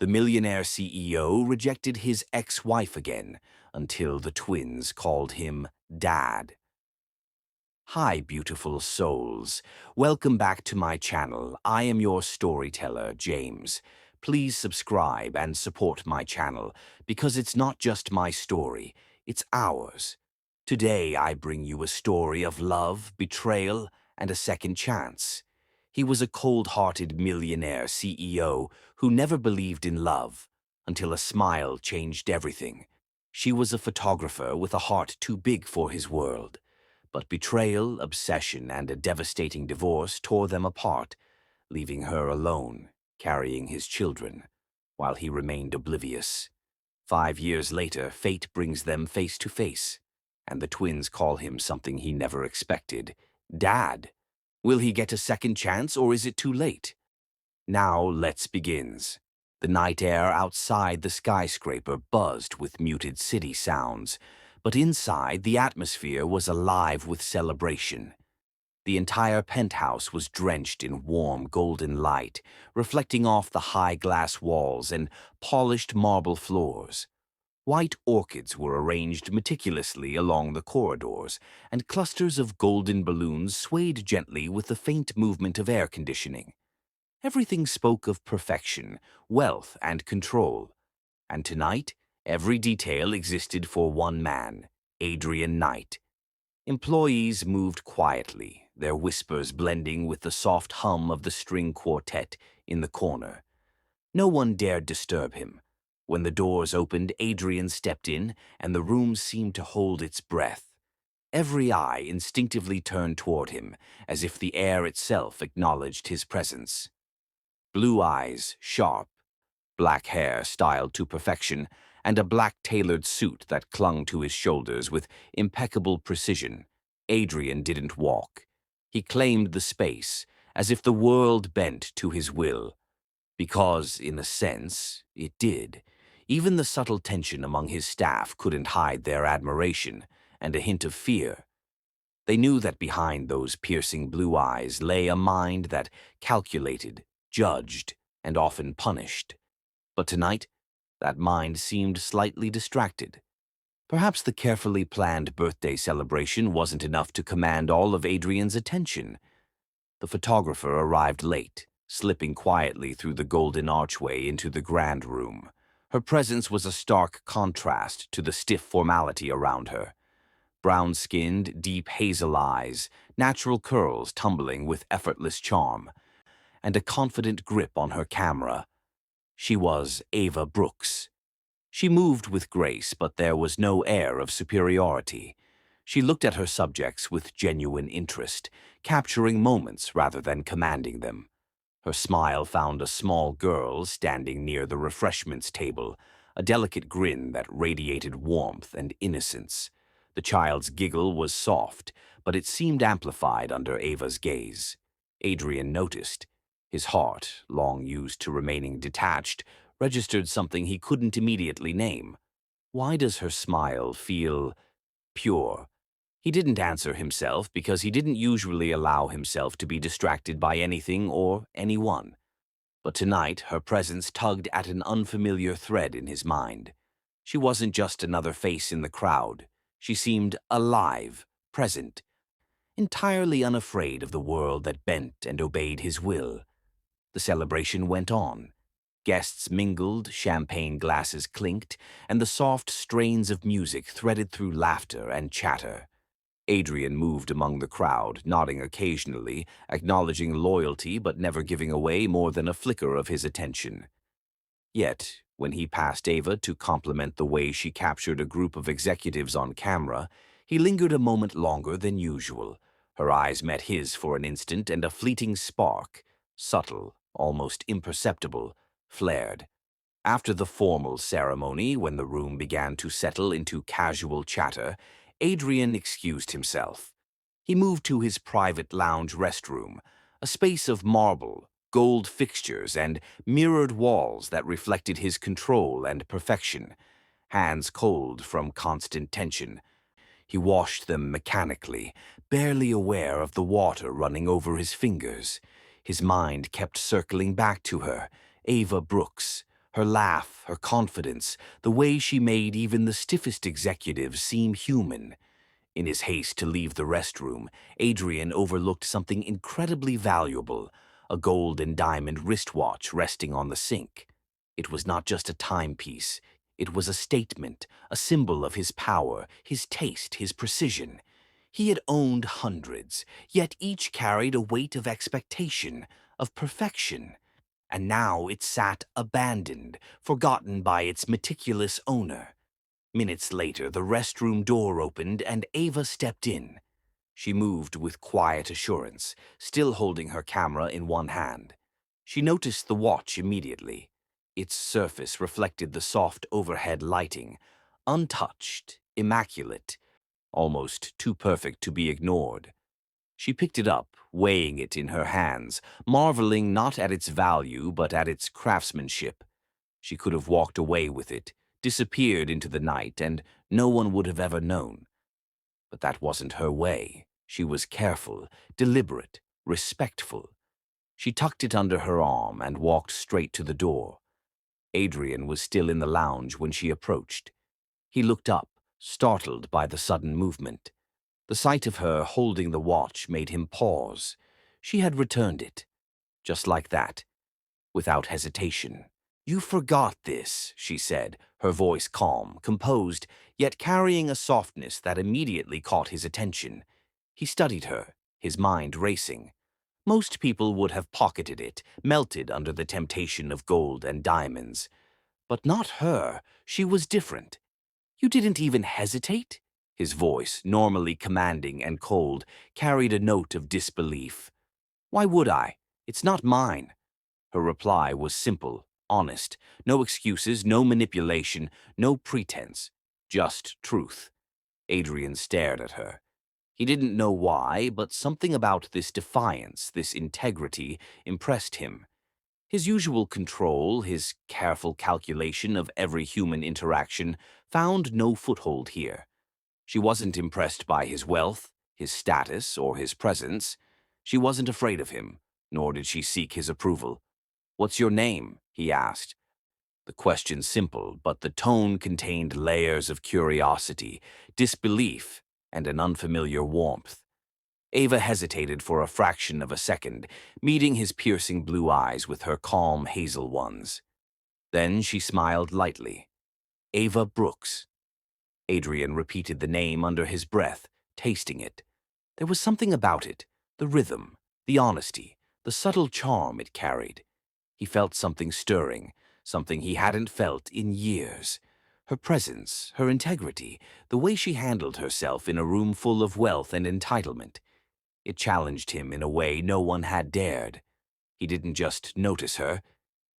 The millionaire CEO rejected his ex-wife again until the twins called him Dad. Hi, beautiful souls. Welcome back to my channel. I am your storyteller, James. Please subscribe and support my channel because it's not just my story, it's ours. Today, I bring you a story of love, betrayal, and a second chance. He was a cold-hearted millionaire CEO who never believed in love until a smile changed everything. She was a photographer with a heart too big for his world. But betrayal, obsession, and a devastating divorce tore them apart, leaving her alone, carrying his children, while he remained oblivious. 5 years later, fate brings them face to face, and the twins call him something he never expected: Dad. Will he get a second chance, or is it too late? Now let's begins. The night air outside the skyscraper buzzed with muted city sounds, but inside the atmosphere was alive with celebration. The entire penthouse was drenched in warm golden light, reflecting off the high glass walls and polished marble floors. White orchids were arranged meticulously along the corridors, and clusters of golden balloons swayed gently with the faint movement of air conditioning. Everything spoke of perfection, wealth, and control. And tonight, every detail existed for one man, Adrian Knight. Employees moved quietly, their whispers blending with the soft hum of the string quartet in the corner. No one dared disturb him. When the doors opened, Adrian stepped in, and the room seemed to hold its breath. Every eye instinctively turned toward him, as if the air itself acknowledged his presence. Blue eyes, sharp, black hair styled to perfection, and a black tailored suit that clung to his shoulders with impeccable precision. Adrian didn't walk. He claimed the space, as if the world bent to his will. Because, in a sense, it did. Even the subtle tension among his staff couldn't hide their admiration and a hint of fear. They knew that behind those piercing blue eyes lay a mind that calculated, judged, and often punished. But tonight, that mind seemed slightly distracted. Perhaps the carefully planned birthday celebration wasn't enough to command all of Adrian's attention. The photographer arrived late, slipping quietly through the golden archway into the grand room. Her presence was a stark contrast to the stiff formality around her. Brown-skinned, deep hazel eyes, natural curls tumbling with effortless charm, and a confident grip on her camera. She was Ava Brooks. She moved with grace, but there was no air of superiority. She looked at her subjects with genuine interest, capturing moments rather than commanding them. Her smile found a small girl standing near the refreshments table, a delicate grin that radiated warmth and innocence. The child's giggle was soft, but it seemed amplified under Ava's gaze. Adrian noticed. His heart, long used to remaining detached, registered something he couldn't immediately name. Why does her smile feel pure? He didn't answer himself because he didn't usually allow himself to be distracted by anything or anyone. But tonight, her presence tugged at an unfamiliar thread in his mind. She wasn't just another face in the crowd. She seemed alive, present, entirely unafraid of the world that bent and obeyed his will. The celebration went on. Guests mingled, champagne glasses clinked, and the soft strains of music threaded through laughter and chatter. Adrian moved among the crowd, nodding occasionally, acknowledging loyalty but never giving away more than a flicker of his attention. Yet, when he passed Ava to compliment the way she captured a group of executives on camera, he lingered a moment longer than usual. Her eyes met his for an instant, and a fleeting spark, subtle, almost imperceptible, flared. After the formal ceremony, when the room began to settle into casual chatter, Adrian excused himself. He moved to his private lounge restroom, a space of marble, gold fixtures, and mirrored walls that reflected his control and perfection. Hands cold from constant tension, he washed them mechanically, barely aware of the water running over his fingers. His mind kept circling back to her, Ava Brooks, Her laugh, her confidence, the way she made even the stiffest executives seem human. In his haste to leave the restroom, Adrian overlooked something incredibly valuable, a gold and diamond wristwatch resting on the sink. It was not just a timepiece. It was a statement, a symbol of his power, his taste, his precision. He had owned hundreds, yet each carried a weight of expectation, of perfection. And now it sat abandoned, forgotten by its meticulous owner. Minutes later, the restroom door opened and Ava stepped in. She moved with quiet assurance, still holding her camera in one hand. She noticed the watch immediately. Its surface reflected the soft overhead lighting, untouched, immaculate, almost too perfect to be ignored. She picked it up, weighing it in her hands, marveling not at its value but at its craftsmanship. She could have walked away with it, disappeared into the night, and no one would have ever known. But that wasn't her way. She was careful, deliberate, respectful. She tucked it under her arm and walked straight to the door. Adrian was still in the lounge when she approached. He looked up, startled by the sudden movement. The sight of her holding the watch made him pause. She had returned it, just like that, without hesitation. "You forgot this," she said, her voice calm, composed, yet carrying a softness that immediately caught his attention. He studied her, his mind racing. Most people would have pocketed it, melted under the temptation of gold and diamonds. But not her. She was different. "You didn't even hesitate?" His voice, normally commanding and cold, carried a note of disbelief. "Why would I? It's not mine." Her reply was simple, honest. No excuses, no manipulation, no pretense. Just truth. Adrian stared at her. He didn't know why, but something about this defiance, this integrity, impressed him. His usual control, his careful calculation of every human interaction, found no foothold here. She wasn't impressed by his wealth, his status, or his presence. She wasn't afraid of him, nor did she seek his approval. "What's your name?" he asked. The question simple, but the tone contained layers of curiosity, disbelief, and an unfamiliar warmth. Ava hesitated for a fraction of a second, meeting his piercing blue eyes with her calm hazel ones. Then she smiled lightly. "Ava Brooks." Adrian repeated the name under his breath, tasting it. There was something about it, the rhythm, the honesty, the subtle charm it carried. He felt something stirring, something he hadn't felt in years. Her presence, her integrity, the way she handled herself in a room full of wealth and entitlement. It challenged him in a way no one had dared. He didn't just notice her.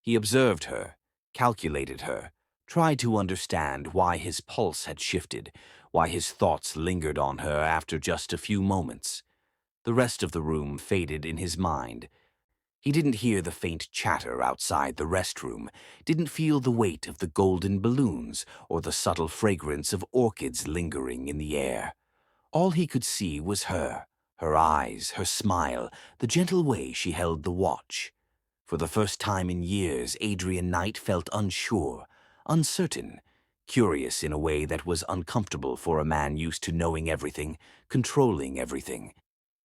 He observed her, calculated her, tried to understand why his pulse had shifted, why his thoughts lingered on her after just a few moments. The rest of the room faded in his mind. He didn't hear the faint chatter outside the restroom, didn't feel the weight of the golden balloons or the subtle fragrance of orchids lingering in the air. All he could see was her eyes, her smile, the gentle way she held the watch. For the first time in years, Adrian Knight felt unsure, uncertain, curious in a way that was uncomfortable for a man used to knowing everything, controlling everything.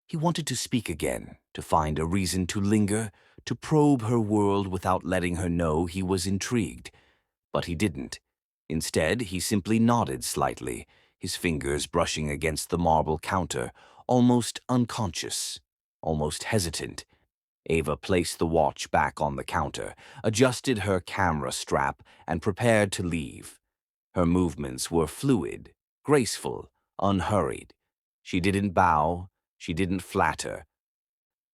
He wanted to speak again, to find a reason to linger, to probe her world without letting her know he was intrigued. But he didn't. Instead, he simply nodded slightly, his fingers brushing against the marble counter, almost unconscious, almost hesitant. Ava placed the watch back on the counter, adjusted her camera strap, and prepared to leave. Her movements were fluid, graceful, unhurried. She didn't bow, she didn't flatter,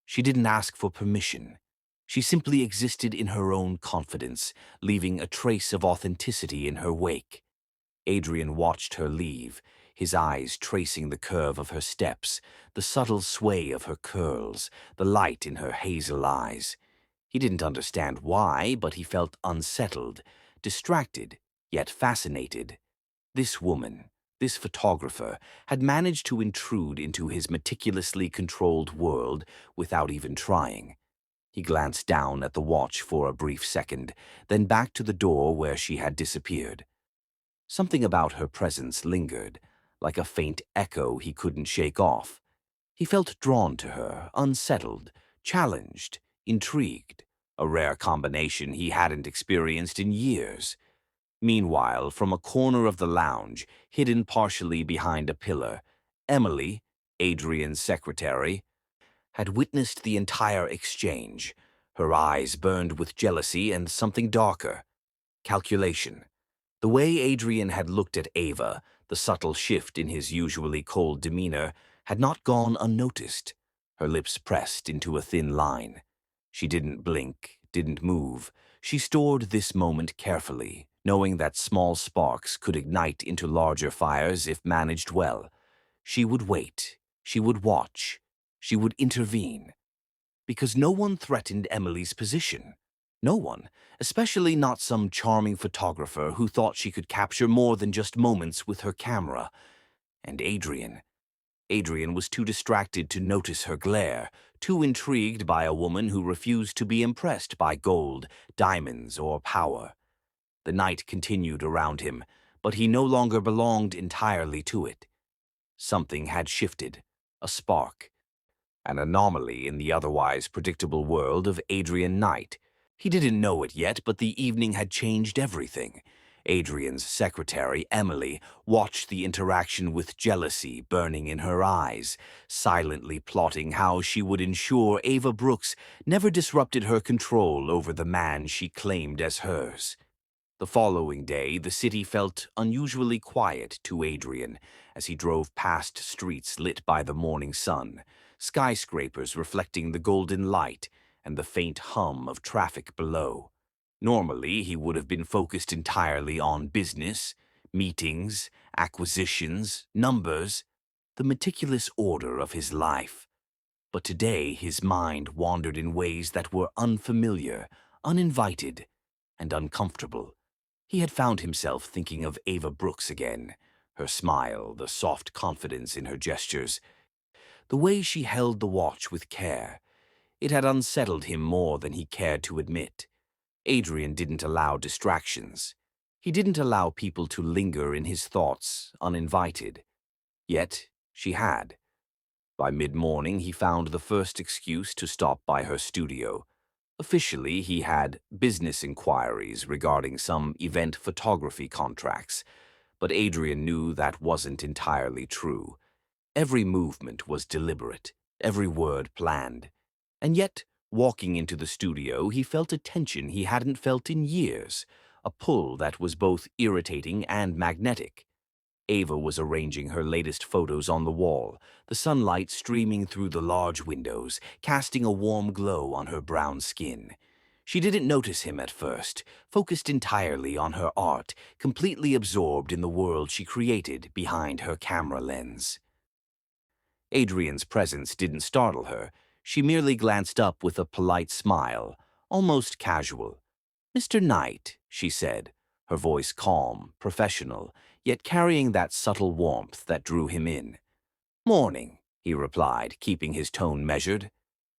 she didn't ask for permission. She simply existed in her own confidence, leaving a trace of authenticity in her wake. Adrian watched her leave, his eyes tracing the curve of her steps, the subtle sway of her curls, the light in her hazel eyes. He didn't understand why, but he felt unsettled, distracted, yet fascinated. This woman, this photographer, had managed to intrude into his meticulously controlled world without even trying. He glanced down at the watch for a brief second, then back to the door where she had disappeared. Something about her presence lingered, like a faint echo he couldn't shake off. He felt drawn to her, unsettled, challenged, intrigued, a rare combination he hadn't experienced in years. Meanwhile, from a corner of the lounge, hidden partially behind a pillar, Emily, Adrian's secretary, had witnessed the entire exchange. Her eyes burned with jealousy and something darker, calculation. The way Adrian had looked at Ava, the subtle shift in his usually cold demeanor, had not gone unnoticed. Her lips pressed into a thin line. She didn't blink, didn't move. She stored this moment carefully, knowing that small sparks could ignite into larger fires if managed well. She would wait. She would watch. She would intervene. Because no one threatened Emily's position. No one, especially not some charming photographer who thought she could capture more than just moments with her camera. And Adrian was too distracted to notice her glare, too intrigued by a woman who refused to be impressed by gold, diamonds, or power. The night continued around him, but he no longer belonged entirely to it. Something had shifted, a spark, an anomaly in the otherwise predictable world of Adrian Knight. He didn't know it yet, but the evening had changed everything. Adrian's secretary, Emily, watched the interaction with jealousy burning in her eyes, silently plotting how she would ensure Ava Brooks never disrupted her control over the man she claimed as hers. The following day, the city felt unusually quiet to Adrian as he drove past streets lit by the morning sun, skyscrapers reflecting the golden light and the faint hum of traffic below. Normally, he would have been focused entirely on business, meetings, acquisitions, numbers, the meticulous order of his life. But today his mind wandered in ways that were unfamiliar, uninvited, and uncomfortable. He had found himself thinking of Ava Brooks again, her smile, the soft confidence in her gestures, the way she held the watch with care. It had unsettled him more than he cared to admit. Adrian didn't allow distractions. He didn't allow people to linger in his thoughts uninvited. Yet she had. By mid-morning, he found the first excuse to stop by her studio. Officially, he had business inquiries regarding some event photography contracts, but Adrian knew that wasn't entirely true. Every movement was deliberate, every word planned. And yet, walking into the studio, he felt a tension he hadn't felt in years, a pull that was both irritating and magnetic. Ava was arranging her latest photos on the wall, the sunlight streaming through the large windows, casting a warm glow on her brown skin. She didn't notice him at first, focused entirely on her art, completely absorbed in the world she created behind her camera lens. Adrian's presence didn't startle her. She merely glanced up with a polite smile, almost casual. "Mr. Knight," she said, her voice calm, professional, yet carrying that subtle warmth that drew him in. "Morning," he replied, keeping his tone measured.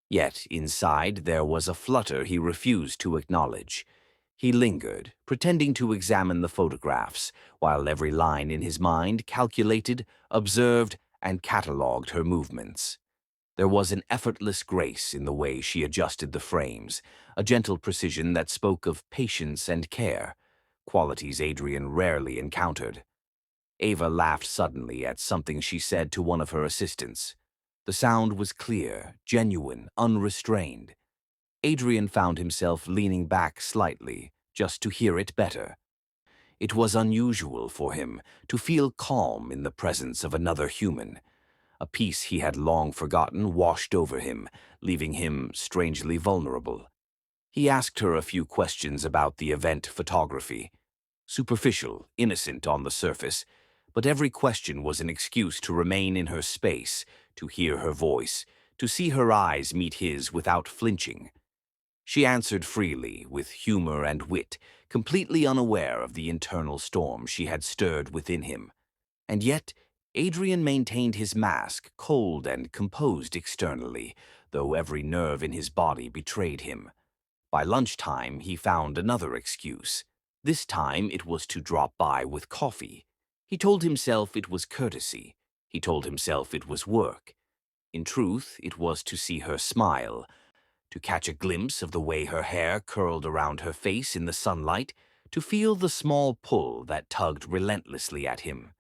Yet inside there was a flutter he refused to acknowledge. He lingered, pretending to examine the photographs, while every line in his mind calculated, observed, and catalogued her movements. There was an effortless grace in the way she adjusted the frames, a gentle precision that spoke of patience and care, qualities Adrian rarely encountered. Ava laughed suddenly at something she said to one of her assistants. The sound was clear, genuine, unrestrained. Adrian found himself leaning back slightly, just to hear it better. It was unusual for him to feel calm in the presence of another human. A peace he had long forgotten washed over him, leaving him strangely vulnerable. He asked her a few questions about the event photography. Superficial, innocent on the surface, but every question was an excuse to remain in her space, to hear her voice, to see her eyes meet his without flinching. She answered freely, with humor and wit, completely unaware of the internal storm she had stirred within him. And yet, Adrian maintained his mask, cold and composed externally, though every nerve in his body betrayed him. By lunchtime, he found another excuse. This time it was to drop by with coffee. He told himself it was courtesy. He told himself it was work. In truth, it was to see her smile, to catch a glimpse of the way her hair curled around her face in the sunlight, to feel the small pull that tugged relentlessly at him.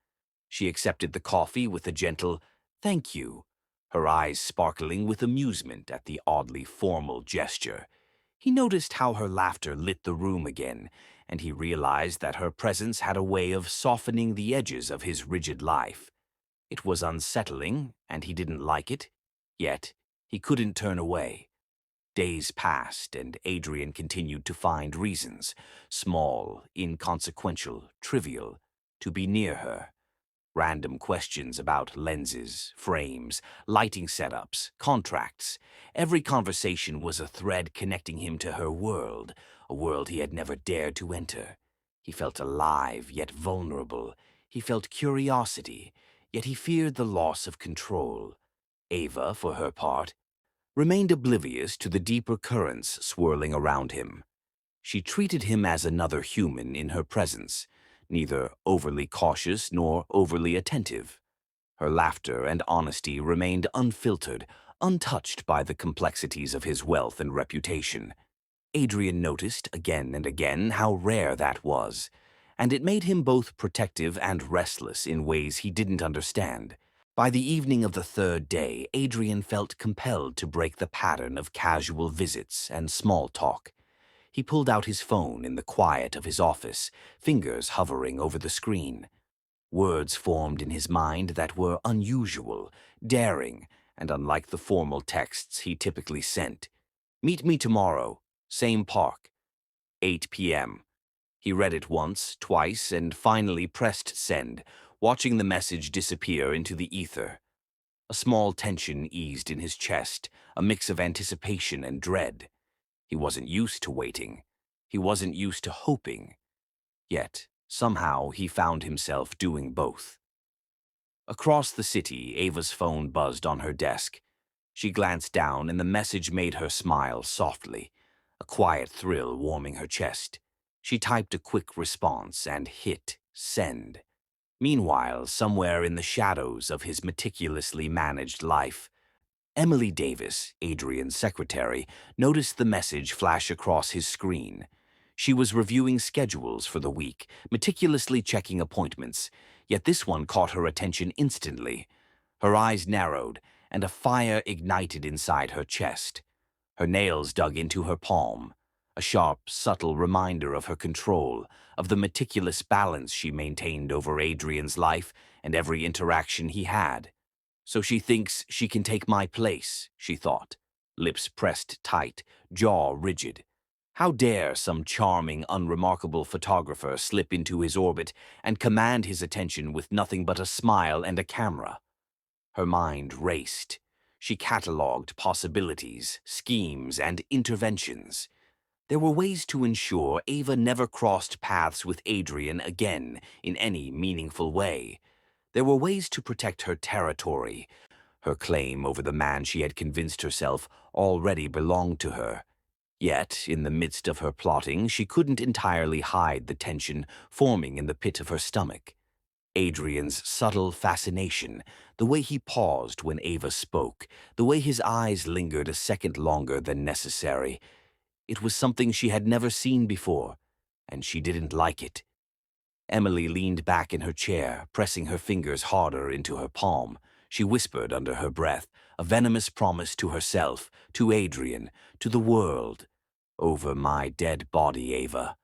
She accepted the coffee with a gentle, "Thank you," her eyes sparkling with amusement at the oddly formal gesture. He noticed how her laughter lit the room again, and he realized that her presence had a way of softening the edges of his rigid life. It was unsettling, and he didn't like it, yet he couldn't turn away. Days passed, and Adrian continued to find reasons, small, inconsequential, trivial, to be near her. Random questions about lenses, frames, lighting setups, contracts. Every conversation was a thread connecting him to her world, a world he had never dared to enter. He felt alive, yet vulnerable. He felt curiosity, yet he feared the loss of control. Ava, for her part, remained oblivious to the deeper currents swirling around him. She treated him as another human in her presence, neither overly cautious nor overly attentive. Her laughter and honesty remained unfiltered, untouched by the complexities of his wealth and reputation. Adrian noticed again and again how rare that was, and it made him both protective and restless in ways he didn't understand. By the evening of the third day, Adrian felt compelled to break the pattern of casual visits and small talk. He pulled out his phone in the quiet of his office, fingers hovering over the screen. Words formed in his mind that were unusual, daring, and unlike the formal texts he typically sent. "Meet me tomorrow, same park, 8 p.m. He read it once, twice, and finally pressed send, watching the message disappear into the ether. A small tension eased in his chest, a mix of anticipation and dread. He wasn't used to waiting. He wasn't used to hoping. Yet, somehow, he found himself doing both. Across the city, Ava's phone buzzed on her desk. She glanced down, and the message made her smile softly, a quiet thrill warming her chest. She typed a quick response and hit send. Meanwhile, somewhere in the shadows of his meticulously managed life, Emily Davis, Adrian's secretary, noticed the message flash across his screen. She was reviewing schedules for the week, meticulously checking appointments, yet this one caught her attention instantly. Her eyes narrowed, and a fire ignited inside her chest. Her nails dug into her palm, a sharp, subtle reminder of her control, of the meticulous balance she maintained over Adrian's life and every interaction he had. "So she thinks she can take my place," she thought, lips pressed tight, jaw rigid. How dare some charming, unremarkable photographer slip into his orbit and command his attention with nothing but a smile and a camera? Her mind raced. She catalogued possibilities, schemes, and interventions. There were ways to ensure Ava never crossed paths with Adrian again in any meaningful way. There were ways to protect her territory, her claim over the man she had convinced herself already belonged to her. Yet, in the midst of her plotting, she couldn't entirely hide the tension forming in the pit of her stomach. Adrian's subtle fascination, the way he paused when Ava spoke, the way his eyes lingered a second longer than necessary. It was something she had never seen before, and she didn't like it. Emily leaned back in her chair, pressing her fingers harder into her palm. She whispered under her breath, a venomous promise to herself, to Adrian, to the world. "Over my dead body, Ava."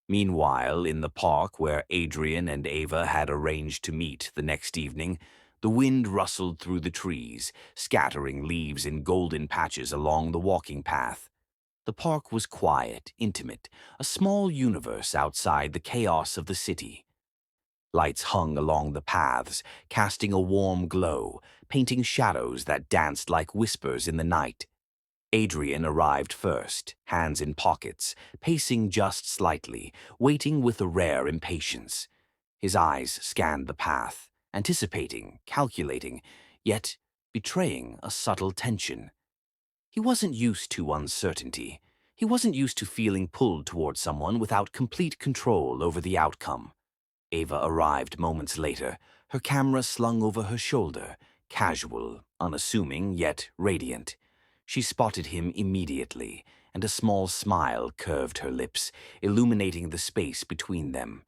Meanwhile, in the park where Adrian and Ava had arranged to meet the next evening, the wind rustled through the trees, scattering leaves in golden patches along the walking path. The park was quiet, intimate, a small universe outside the chaos of the city. Lights hung along the paths, casting a warm glow, painting shadows that danced like whispers in the night. Adrian arrived first, hands in pockets, pacing just slightly, waiting with a rare impatience. His eyes scanned the path, anticipating, calculating, yet betraying a subtle tension. He wasn't used to uncertainty. He wasn't used to feeling pulled toward someone without complete control over the outcome. Ava arrived moments later, her camera slung over her shoulder, casual, unassuming, yet radiant. She spotted him immediately, and a small smile curved her lips, illuminating the space between them.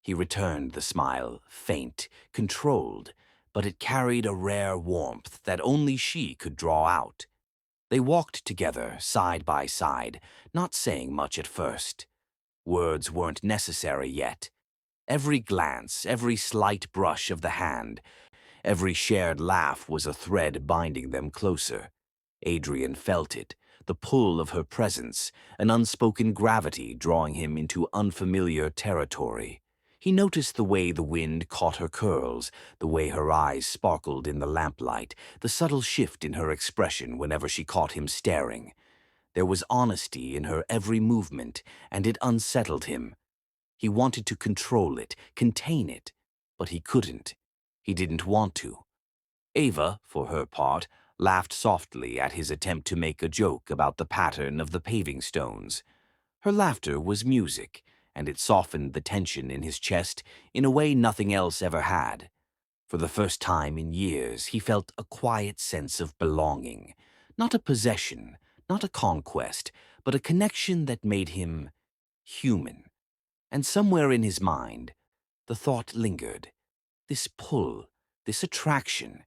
He returned the smile, faint, controlled, but it carried a rare warmth that only she could draw out. They walked together, side by side, not saying much at first. Words weren't necessary yet. Every glance, every slight brush of the hand, every shared laugh was a thread binding them closer. Adrian felt it, the pull of her presence, an unspoken gravity drawing him into unfamiliar territory. He noticed the way the wind caught her curls, the way her eyes sparkled in the lamplight, the subtle shift in her expression whenever she caught him staring. There was honesty in her every movement, and it unsettled him. He wanted to control it, contain it, but he couldn't. He didn't want to. Ava, for her part, laughed softly at his attempt to make a joke about the pattern of the paving stones. Her laughter was music, and it softened the tension in his chest in a way nothing else ever had. For the first time in years, he felt a quiet sense of belonging. Not a possession, not a conquest, but a connection that made him human. And somewhere in his mind, the thought lingered. This pull, this attraction,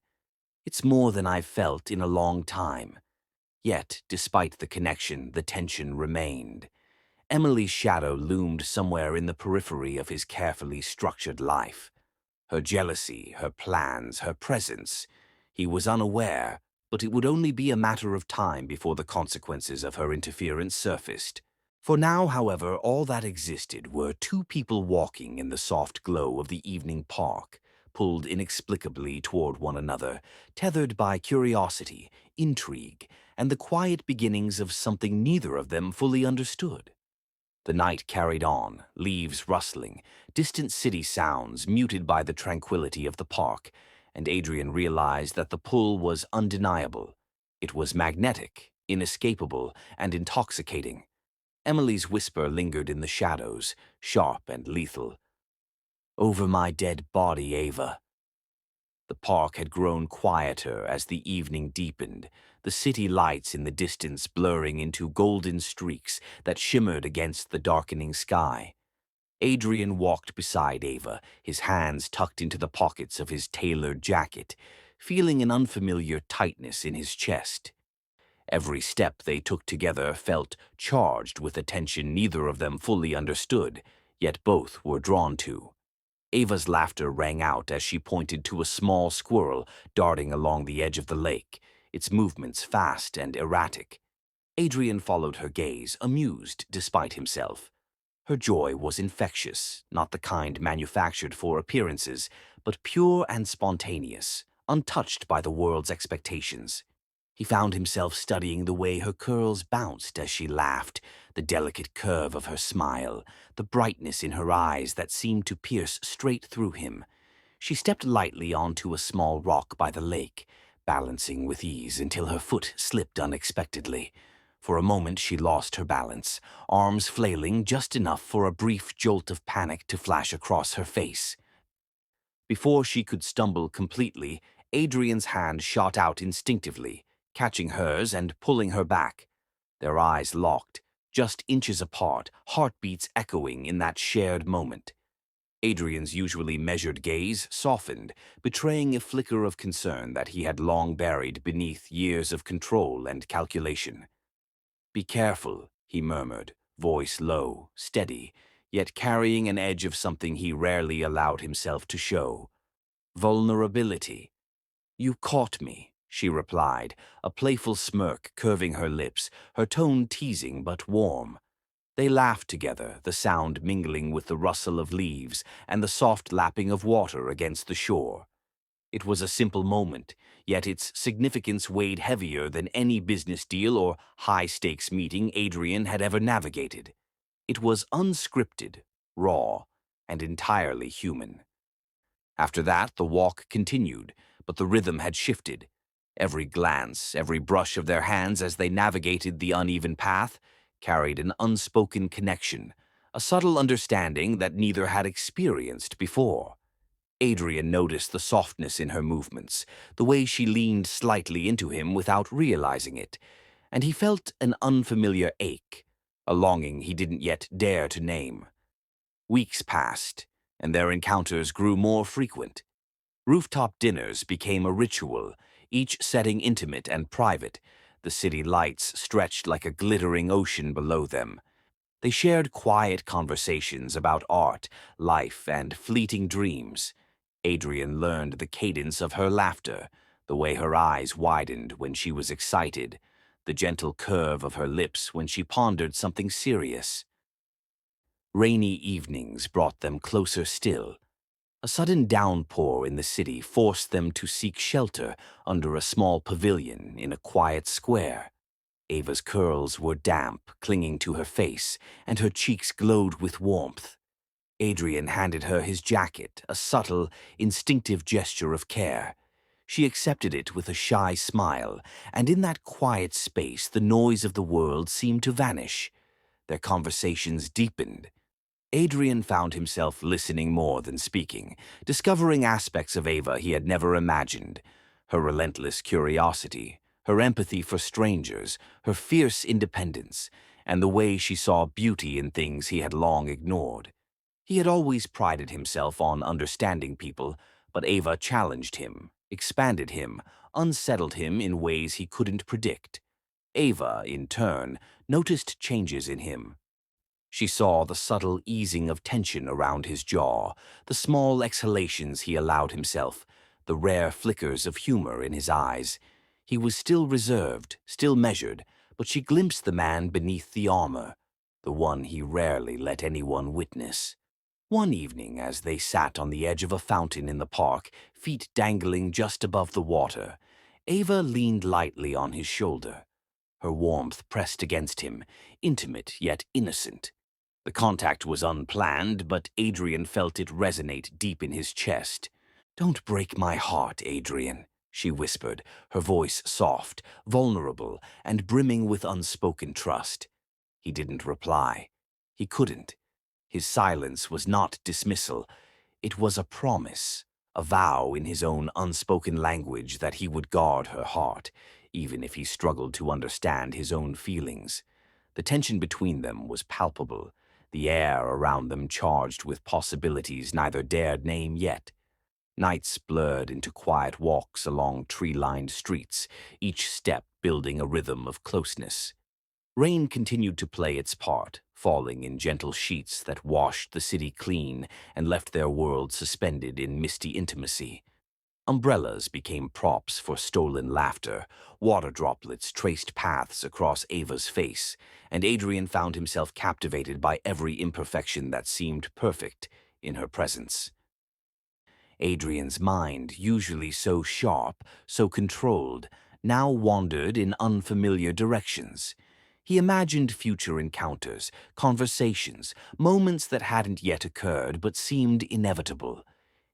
it's more than I've felt in a long time. Yet, despite the connection, the tension remained. Emily's shadow loomed somewhere in the periphery of his carefully structured life. Her jealousy, her plans, her presence. He was unaware, but it would only be a matter of time before the consequences of her interference surfaced. For now, however, all that existed were two people walking in the soft glow of the evening park, pulled inexplicably toward one another, tethered by curiosity, intrigue, and the quiet beginnings of something neither of them fully understood. The night carried on, leaves rustling, distant city sounds muted by the tranquility of the park, and Adrian realized that the pull was undeniable. It was magnetic, inescapable, and intoxicating. Emily's whisper lingered in the shadows, sharp and lethal. "Over my dead body, Ava." The park had grown quieter as the evening deepened, the city lights in the distance blurring into golden streaks that shimmered against the darkening sky. Adrian walked beside Ava, his hands tucked into the pockets of his tailored jacket, feeling an unfamiliar tightness in his chest. Every step they took together felt charged with a tension neither of them fully understood, yet both were drawn to. Ava's laughter rang out as she pointed to a small squirrel darting along the edge of the lake, its movements fast and erratic. Adrian followed her gaze, amused despite himself. Her joy was infectious, not the kind manufactured for appearances, but pure and spontaneous, untouched by the world's expectations. He found himself studying the way her curls bounced as she laughed, the delicate curve of her smile, the brightness in her eyes that seemed to pierce straight through him. She stepped lightly onto a small rock by the lake, balancing with ease until her foot slipped unexpectedly. For a moment she lost her balance, arms flailing just enough for a brief jolt of panic to flash across her face. Before she could stumble completely, Adrian's hand shot out instinctively, catching hers and pulling her back. Their eyes locked, just inches apart, heartbeats echoing in that shared moment. Adrian's usually measured gaze softened, betraying a flicker of concern that he had long buried beneath years of control and calculation. "Be careful," he murmured, voice low, steady, yet carrying an edge of something he rarely allowed himself to show. "Vulnerability." "You caught me," she replied, a playful smirk curving her lips, her tone teasing but warm. They laughed together, the sound mingling with the rustle of leaves and the soft lapping of water against the shore. It was a simple moment, yet its significance weighed heavier than any business deal or high-stakes meeting Adrian had ever navigated. It was unscripted, raw, and entirely human. After that, the walk continued, but the rhythm had shifted. Every glance, every brush of their hands as they navigated the uneven path carried an unspoken connection, a subtle understanding that neither had experienced before. Adrian noticed the softness in her movements, the way she leaned slightly into him without realizing it, and he felt an unfamiliar ache, a longing he didn't yet dare to name. Weeks passed, and their encounters grew more frequent. Rooftop dinners became a ritual, each setting intimate and private. The city lights stretched like a glittering ocean below them. They shared quiet conversations about art, life, and fleeting dreams. Adrian learned the cadence of her laughter, the way her eyes widened when she was excited, the gentle curve of her lips when she pondered something serious. Rainy evenings brought them closer still. A sudden downpour in the city forced them to seek shelter under a small pavilion in a quiet square. Ava's curls were damp, clinging to her face, and her cheeks glowed with warmth. Adrian handed her his jacket, a subtle, instinctive gesture of care. She accepted it with a shy smile, and in that quiet space the noise of the world seemed to vanish. Their conversations deepened. Adrian found himself listening more than speaking, discovering aspects of Ava he had never imagined. Her relentless curiosity, her empathy for strangers, her fierce independence, and the way she saw beauty in things he had long ignored. He had always prided himself on understanding people, but Ava challenged him, expanded him, unsettled him in ways he couldn't predict. Ava, in turn, noticed changes in him. She saw the subtle easing of tension around his jaw, the small exhalations he allowed himself, the rare flickers of humor in his eyes. He was still reserved, still measured, but she glimpsed the man beneath the armor, the one he rarely let anyone witness. One evening, as they sat on the edge of a fountain in the park, feet dangling just above the water, Ava leaned lightly on his shoulder. Her warmth pressed against him, intimate yet innocent. The contact was unplanned, but Adrian felt it resonate deep in his chest. "Don't break my heart, Adrian," she whispered, her voice soft, vulnerable, and brimming with unspoken trust. He didn't reply. He couldn't. His silence was not dismissal. It was a promise, a vow in his own unspoken language that he would guard her heart, even if he struggled to understand his own feelings. The tension between them was palpable, the air around them charged with possibilities neither dared name yet. Nights blurred into quiet walks along tree-lined streets, each step building a rhythm of closeness. Rain continued to play its part, falling in gentle sheets that washed the city clean and left their world suspended in misty intimacy. Umbrellas became props for stolen laughter, water droplets traced paths across Ava's face, and Adrian found himself captivated by every imperfection that seemed perfect in her presence. Adrian's mind, usually so sharp, so controlled, now wandered in unfamiliar directions. He imagined future encounters, conversations, moments that hadn't yet occurred but seemed inevitable.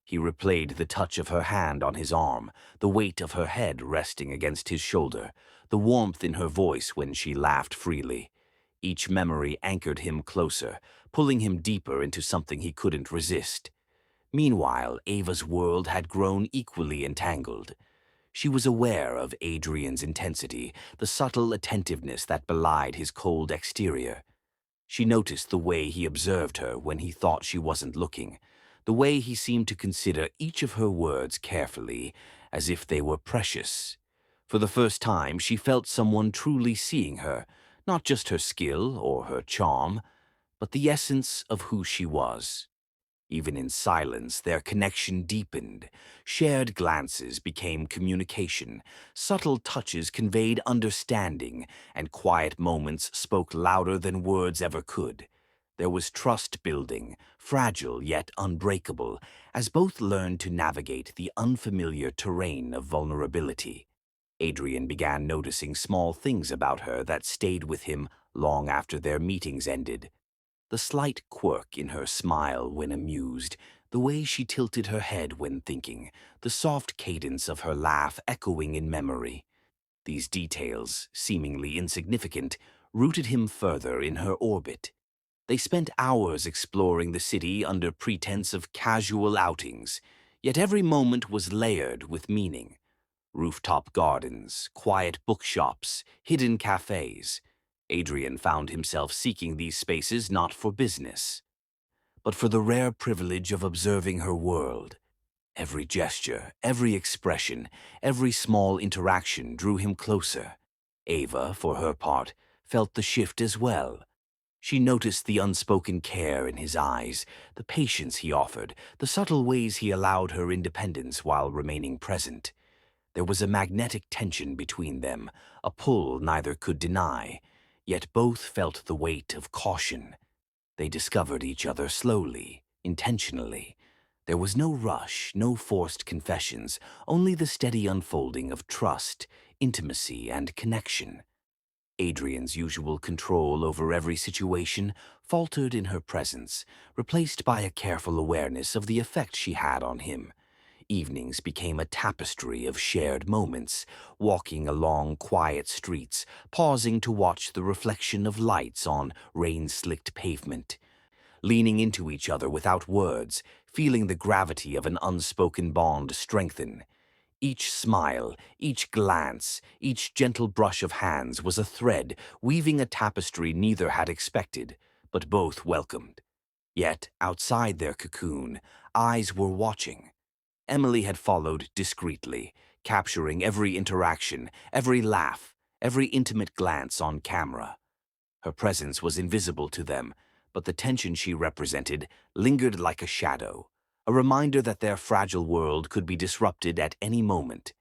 He replayed the touch of her hand on his arm, the weight of her head resting against his shoulder, the warmth in her voice when she laughed freely. Each memory anchored him closer, pulling him deeper into something he couldn't resist. Meanwhile, Ava's world had grown equally entangled. She was aware of Adrian's intensity, the subtle attentiveness that belied his cold exterior. She noticed the way he observed her when he thought she wasn't looking, the way he seemed to consider each of her words carefully, as if they were precious. For the first time, she felt someone truly seeing her, not just her skill or her charm, but the essence of who she was. Even in silence, their connection deepened. Shared glances became communication, subtle touches conveyed understanding, and quiet moments spoke louder than words ever could. There was trust building, fragile yet unbreakable, as both learned to navigate the unfamiliar terrain of vulnerability. Adrian began noticing small things about her that stayed with him long after their meetings ended. The slight quirk in her smile when amused, The way she tilted her head when thinking, the soft cadence of her laugh echoing in memory. These details, seemingly insignificant, rooted him further in her orbit. They spent hours exploring the city under pretense of casual outings, yet every moment was layered with meaning. Rooftop gardens, quiet bookshops, hidden cafes. Adrian found himself seeking these spaces not for business, but for the rare privilege of observing her world. Every gesture, every expression, every small interaction drew him closer. Ava, for her part, felt the shift as well. She noticed the unspoken care in his eyes, the patience he offered, the subtle ways he allowed her independence while remaining present. There was a magnetic tension between them, a pull neither could deny, yet both felt the weight of caution. They discovered each other slowly, intentionally. There was no rush, no forced confessions, only the steady unfolding of trust, intimacy, and connection. Adrian's usual control over every situation faltered in her presence, replaced by a careful awareness of the effect she had on him. Evenings became a tapestry of shared moments, walking along quiet streets, pausing to watch the reflection of lights on rain-slicked pavement, leaning into each other without words, feeling the gravity of an unspoken bond strengthen. Each smile, each glance, each gentle brush of hands was a thread weaving a tapestry neither had expected, but both welcomed. Yet, outside their cocoon, eyes were watching. Emily had followed discreetly, capturing every interaction, every laugh, every intimate glance on camera. Her presence was invisible to them, but the tension she represented lingered like a shadow, a reminder that their fragile world could be disrupted at any moment.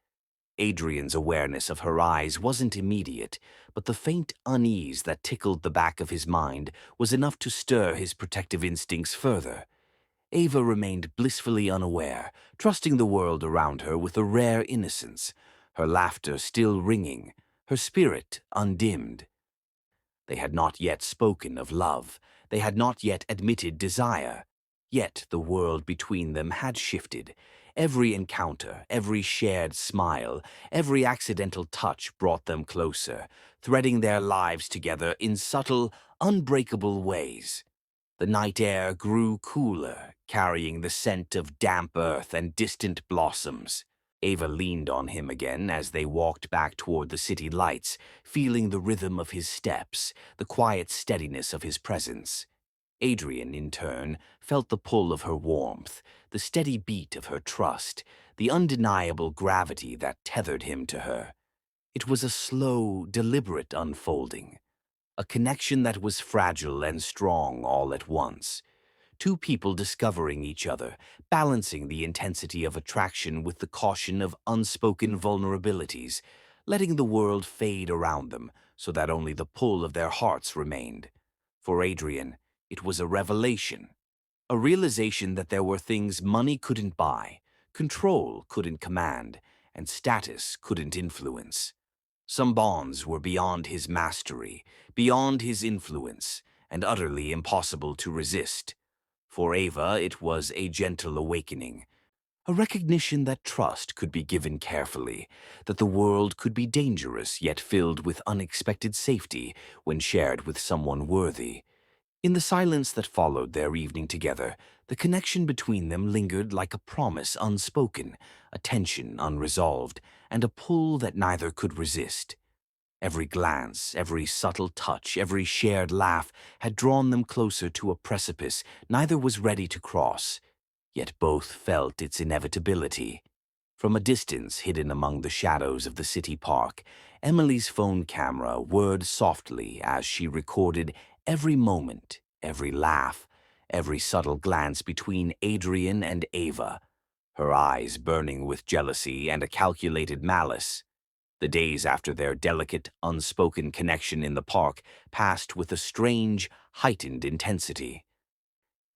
Adrian's awareness of her eyes wasn't immediate, but the faint unease that tickled the back of his mind was enough to stir his protective instincts further. Ava remained blissfully unaware, trusting the world around her with a rare innocence, her laughter still ringing, her spirit undimmed. They had not yet spoken of love. They had not yet admitted desire. Yet the world between them had shifted. Every encounter, every shared smile, every accidental touch brought them closer, threading their lives together in subtle, unbreakable ways. The night air grew cooler, carrying the scent of damp earth and distant blossoms. Ava leaned on him again as they walked back toward the city lights, feeling the rhythm of his steps, the quiet steadiness of his presence. Adrian, in turn, felt the pull of her warmth, the steady beat of her trust, the undeniable gravity that tethered him to her. It was a slow, deliberate unfolding, a connection that was fragile and strong all at once. Two people discovering each other, balancing the intensity of attraction with the caution of unspoken vulnerabilities, letting the world fade around them so that only the pull of their hearts remained. For Adrian, it was a revelation, a realization that there were things money couldn't buy, control couldn't command, and status couldn't influence. Some bonds were beyond his mastery, beyond his influence, and utterly impossible to resist. For Ava, it was a gentle awakening, a recognition that trust could be given carefully, that the world could be dangerous yet filled with unexpected safety when shared with someone worthy. In the silence that followed their evening together, the connection between them lingered like a promise unspoken, a tension unresolved, and a pull that neither could resist. Every glance, every subtle touch, every shared laugh had drawn them closer to a precipice neither was ready to cross, yet both felt its inevitability. From a distance hidden among the shadows of the city park, Emily's phone camera whirred softly as she recorded every moment, every laugh, every subtle glance between Adrian and Ava, her eyes burning with jealousy and a calculated malice. The days after their delicate, unspoken connection in the park passed with a strange, heightened intensity.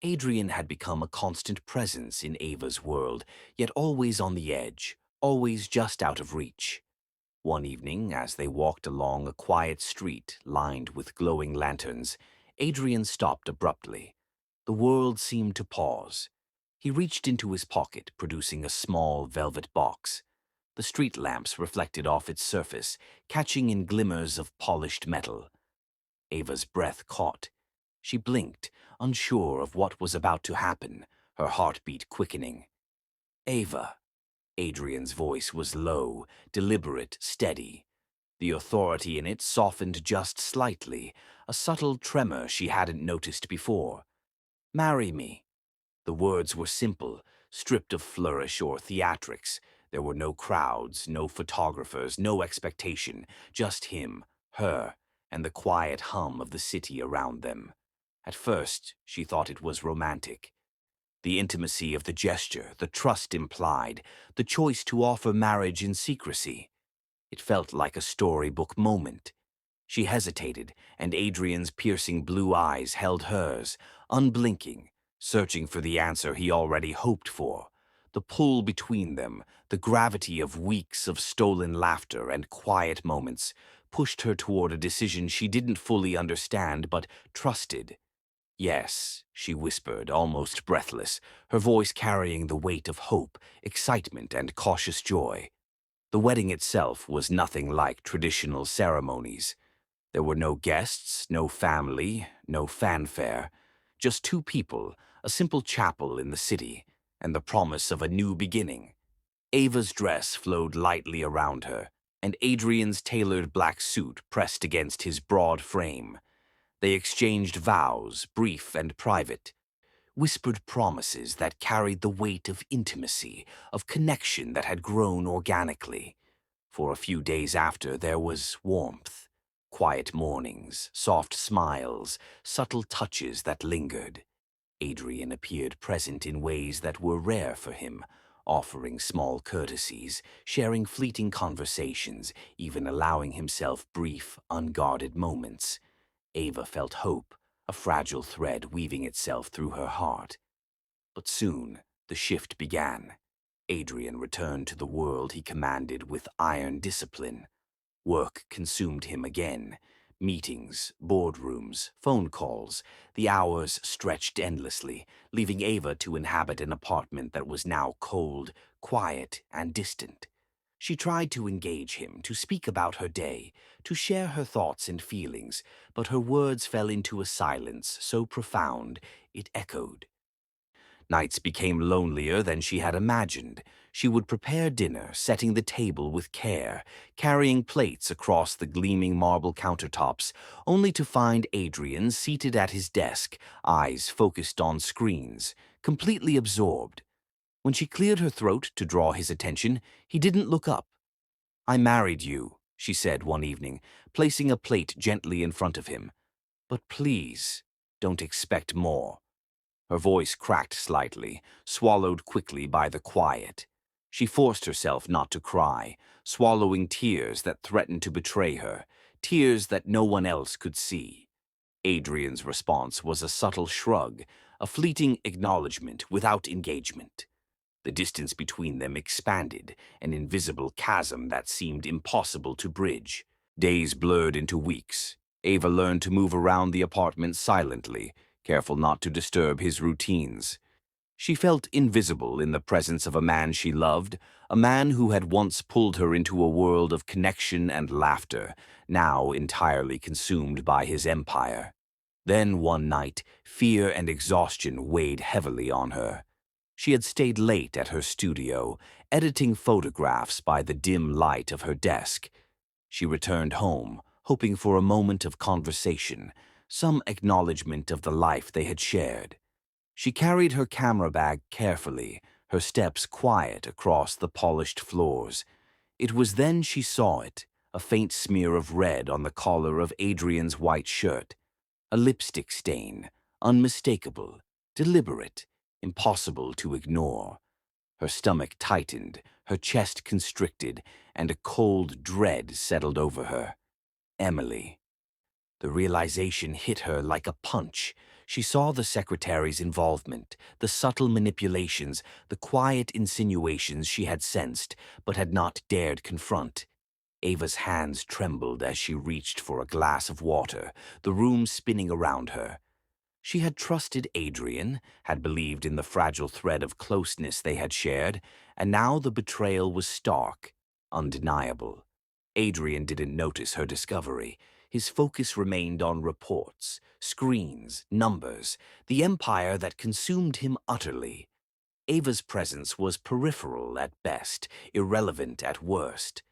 Adrian had become a constant presence in Ava's world, yet always on the edge, always just out of reach. One evening, as they walked along a quiet street lined with glowing lanterns, Adrian stopped abruptly. The world seemed to pause. He reached into his pocket, producing a small velvet box. The street lamps reflected off its surface, catching in glimmers of polished metal. Ava's breath caught. She blinked, unsure of what was about to happen, her heartbeat quickening. Ava. Adrian's voice was low, deliberate, steady. The authority in it softened just slightly, a subtle tremor she hadn't noticed before. Marry me. The words were simple, stripped of flourish or theatrics. There were no crowds, no photographers, no expectation, just him, her, and the quiet hum of the city around them. At first, she thought it was romantic. The intimacy of the gesture, the trust implied, the choice to offer marriage in secrecy. It felt like a storybook moment. She hesitated, and Adrian's piercing blue eyes held hers, unblinking, searching for the answer he already hoped for. The pull between them, the gravity of weeks of stolen laughter and quiet moments, pushed her toward a decision she didn't fully understand but trusted. Yes, she whispered, almost breathless, her voice carrying the weight of hope, excitement, and cautious joy. The wedding itself was nothing like traditional ceremonies. There were no guests, no family, no fanfare. Just two people, a simple chapel in the city, and the promise of a new beginning. Ava's dress flowed lightly around her, and Adrian's tailored black suit pressed against his broad frame. They exchanged vows, brief and private, whispered promises that carried the weight of intimacy, of connection that had grown organically. For a few days after, there was warmth, quiet mornings, soft smiles, subtle touches that lingered. Adrian appeared present in ways that were rare for him, offering small courtesies, sharing fleeting conversations, even allowing himself brief, unguarded moments. Ava felt hope, a fragile thread weaving itself through her heart. But soon, the shift began. Adrian returned to the world he commanded with iron discipline. Work consumed him again. Meetings, boardrooms, phone calls. The hours stretched endlessly, leaving Ava to inhabit an apartment that was now cold, quiet, and distant. She tried to engage him, to speak about her day, to share her thoughts and feelings, but her words fell into a silence so profound it echoed. Nights became lonelier than she had imagined. She would prepare dinner, setting the table with care, carrying plates across the gleaming marble countertops, only to find Adrian seated at his desk, eyes focused on screens, completely absorbed. When she cleared her throat to draw his attention, he didn't look up. "I married you," she said one evening, placing a plate gently in front of him. "But please, don't expect more." Her voice cracked slightly, swallowed quickly by the quiet. She forced herself not to cry, swallowing tears that threatened to betray her, tears that no one else could see. Adrian's response was a subtle shrug, a fleeting acknowledgement without engagement. The distance between them expanded, an invisible chasm that seemed impossible to bridge. Days blurred into weeks. Ava learned to move around the apartment silently, careful not to disturb his routines. She felt invisible in the presence of a man she loved, a man who had once pulled her into a world of connection and laughter, now entirely consumed by his empire. Then one night, fear and exhaustion weighed heavily on her. She had stayed late at her studio, editing photographs by the dim light of her desk. She returned home, hoping for a moment of conversation, some acknowledgement of the life they had shared. She carried her camera bag carefully, her steps quiet across the polished floors. It was then she saw it, a faint smear of red on the collar of Adrian's white shirt. A lipstick stain, unmistakable, deliberate, impossible to ignore. Her stomach tightened, her chest constricted, and a cold dread settled over her. Emily. The realization hit her like a punch. She saw the secretary's involvement, the subtle manipulations, the quiet insinuations she had sensed but had not dared confront. Ava's hands trembled as she reached for a glass of water, the room spinning around her. She had trusted Adrian, had believed in the fragile thread of closeness they had shared, and now the betrayal was stark, undeniable. Adrian didn't notice her discovery. His focus remained on reports, screens, numbers, the empire that consumed him utterly. Ava's presence was peripheral at best, irrelevant at worst.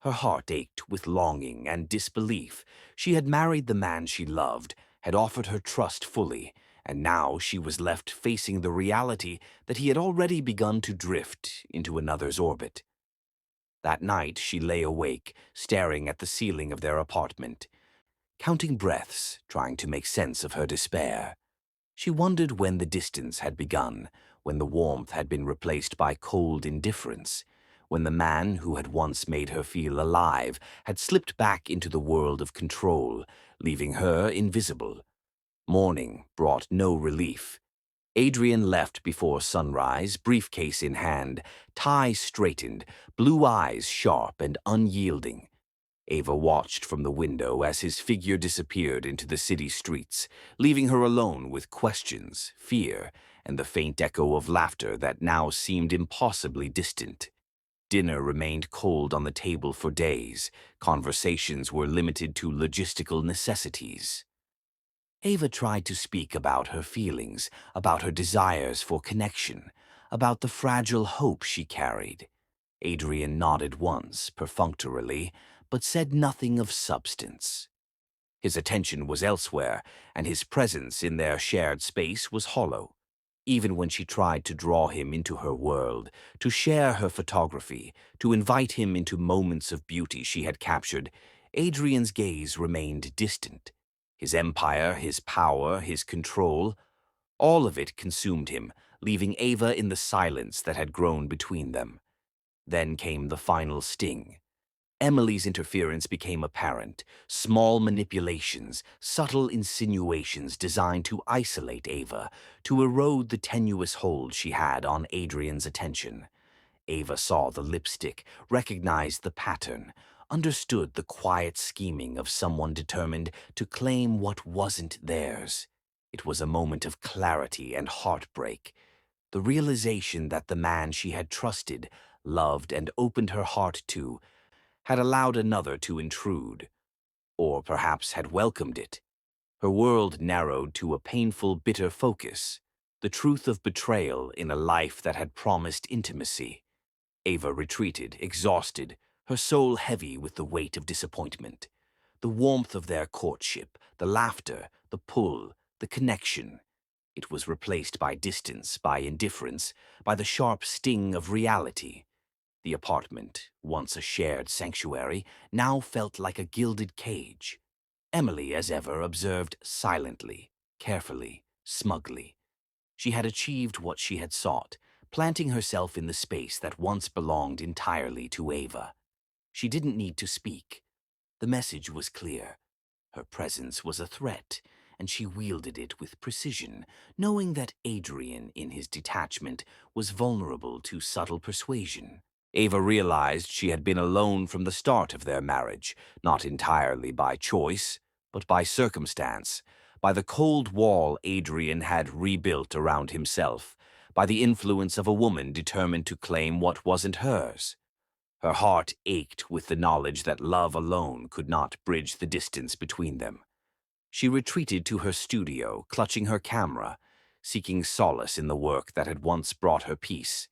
Her heart ached with longing and disbelief. She had married the man she loved, had offered her trust fully, and now she was left facing the reality that he had already begun to drift into another's orbit. That night she lay awake, staring at the ceiling of their apartment, counting breaths, trying to make sense of her despair. She wondered when the distance had begun, when the warmth had been replaced by cold indifference, when the man who had once made her feel alive had slipped back into the world of control, leaving her invisible. Morning brought no relief. Adrian left before sunrise, briefcase in hand, tie straightened, blue eyes sharp and unyielding. Ava watched from the window as his figure disappeared into the city streets, leaving her alone with questions, fear, and the faint echo of laughter that now seemed impossibly distant. Dinner remained cold on the table for days. Conversations were limited to logistical necessities. Ava tried to speak about her feelings, about her desires for connection, about the fragile hope she carried. Adrian nodded once, perfunctorily, but said nothing of substance. His attention was elsewhere, and his presence in their shared space was hollow. Even when she tried to draw him into her world, to share her photography, to invite him into moments of beauty she had captured, Adrian's gaze remained distant. His empire, his power, his control, all of it consumed him, leaving Ava in the silence that had grown between them. Then came the final sting. Emily's interference became apparent, small manipulations, subtle insinuations designed to isolate Ava, to erode the tenuous hold she had on Adrian's attention. Ava saw the lipstick, recognized the pattern, understood the quiet scheming of someone determined to claim what wasn't theirs. It was a moment of clarity and heartbreak. The realization that the man she had trusted, loved, and opened her heart to had allowed another to intrude, or perhaps had welcomed it. Her world narrowed to a painful, bitter focus, the truth of betrayal in a life that had promised intimacy. Ava retreated, exhausted, her soul heavy with the weight of disappointment. The warmth of their courtship, the laughter, the pull, the connection. It was replaced by distance, by indifference, by the sharp sting of reality. The apartment, once a shared sanctuary, now felt like a gilded cage. Emily, as ever, observed silently, carefully, smugly. She had achieved what she had sought, planting herself in the space that once belonged entirely to Ava. She didn't need to speak. The message was clear. Her presence was a threat, and she wielded it with precision, knowing that Adrian, in his detachment, was vulnerable to subtle persuasion. Ava realized she had been alone from the start of their marriage, not entirely by choice, but by circumstance, by the cold wall Adrian had rebuilt around himself, by the influence of a woman determined to claim what wasn't hers. Her heart ached with the knowledge that love alone could not bridge the distance between them. She retreated to her studio, clutching her camera, seeking solace in the work that had once brought her peace.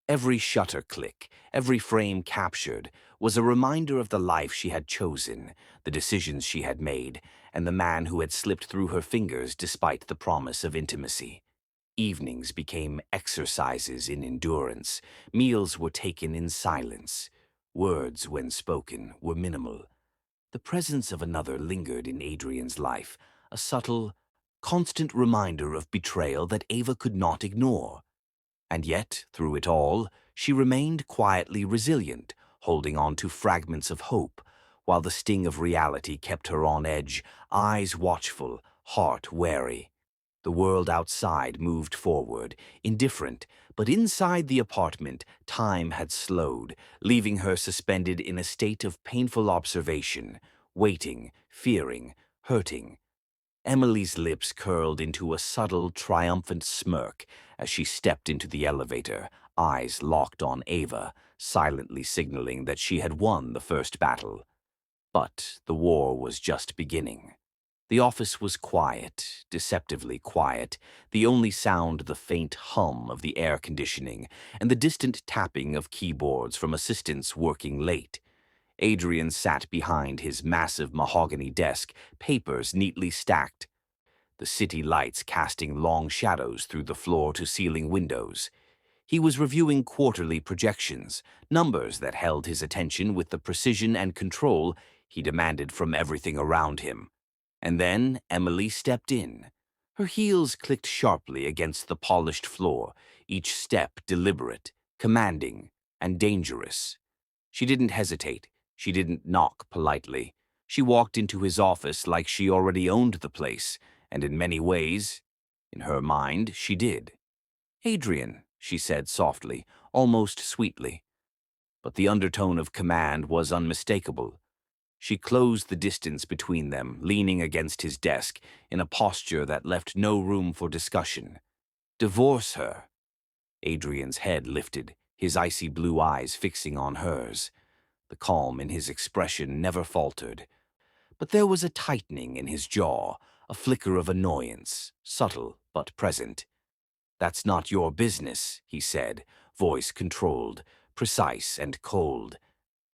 Every shutter click, every frame captured, was a reminder of the life she had chosen, the decisions she had made, and the man who had slipped through her fingers despite the promise of intimacy. Evenings became exercises in endurance. Meals were taken in silence. Words, when spoken, were minimal. The presence of another lingered in Adrian's life, a subtle, constant reminder of betrayal that Ava could not ignore. And yet, through it all, she remained quietly resilient, holding on to fragments of hope, while the sting of reality kept her on edge, eyes watchful, heart wary. The world outside moved forward, indifferent, but inside the apartment, time had slowed, leaving her suspended in a state of painful observation, waiting, fearing, hurting. Emily's lips curled into a subtle, triumphant smirk as she stepped into the elevator, eyes locked on Ava, silently signaling that she had won the first battle. But the war was just beginning. The office was quiet, deceptively quiet, the only sound the faint hum of the air conditioning and the distant tapping of keyboards from assistants working late. Adrian sat behind his massive mahogany desk, papers neatly stacked, the city lights casting long shadows through the floor-to-ceiling windows. He was reviewing quarterly projections, numbers that held his attention with the precision and control he demanded from everything around him. And then Emily stepped in. Her heels clicked sharply against the polished floor, each step deliberate, commanding, and dangerous. She didn't hesitate. She didn't knock politely. She walked into his office like she already owned the place, and in many ways, in her mind, she did. "Adrian," she said softly, almost sweetly. But the undertone of command was unmistakable. She closed the distance between them, leaning against his desk in a posture that left no room for discussion. "Divorce her." Adrian's head lifted, his icy blue eyes fixing on hers. The calm in his expression never faltered. But there was a tightening in his jaw, a flicker of annoyance, subtle but present. "That's not your business," he said, voice controlled, precise and cold.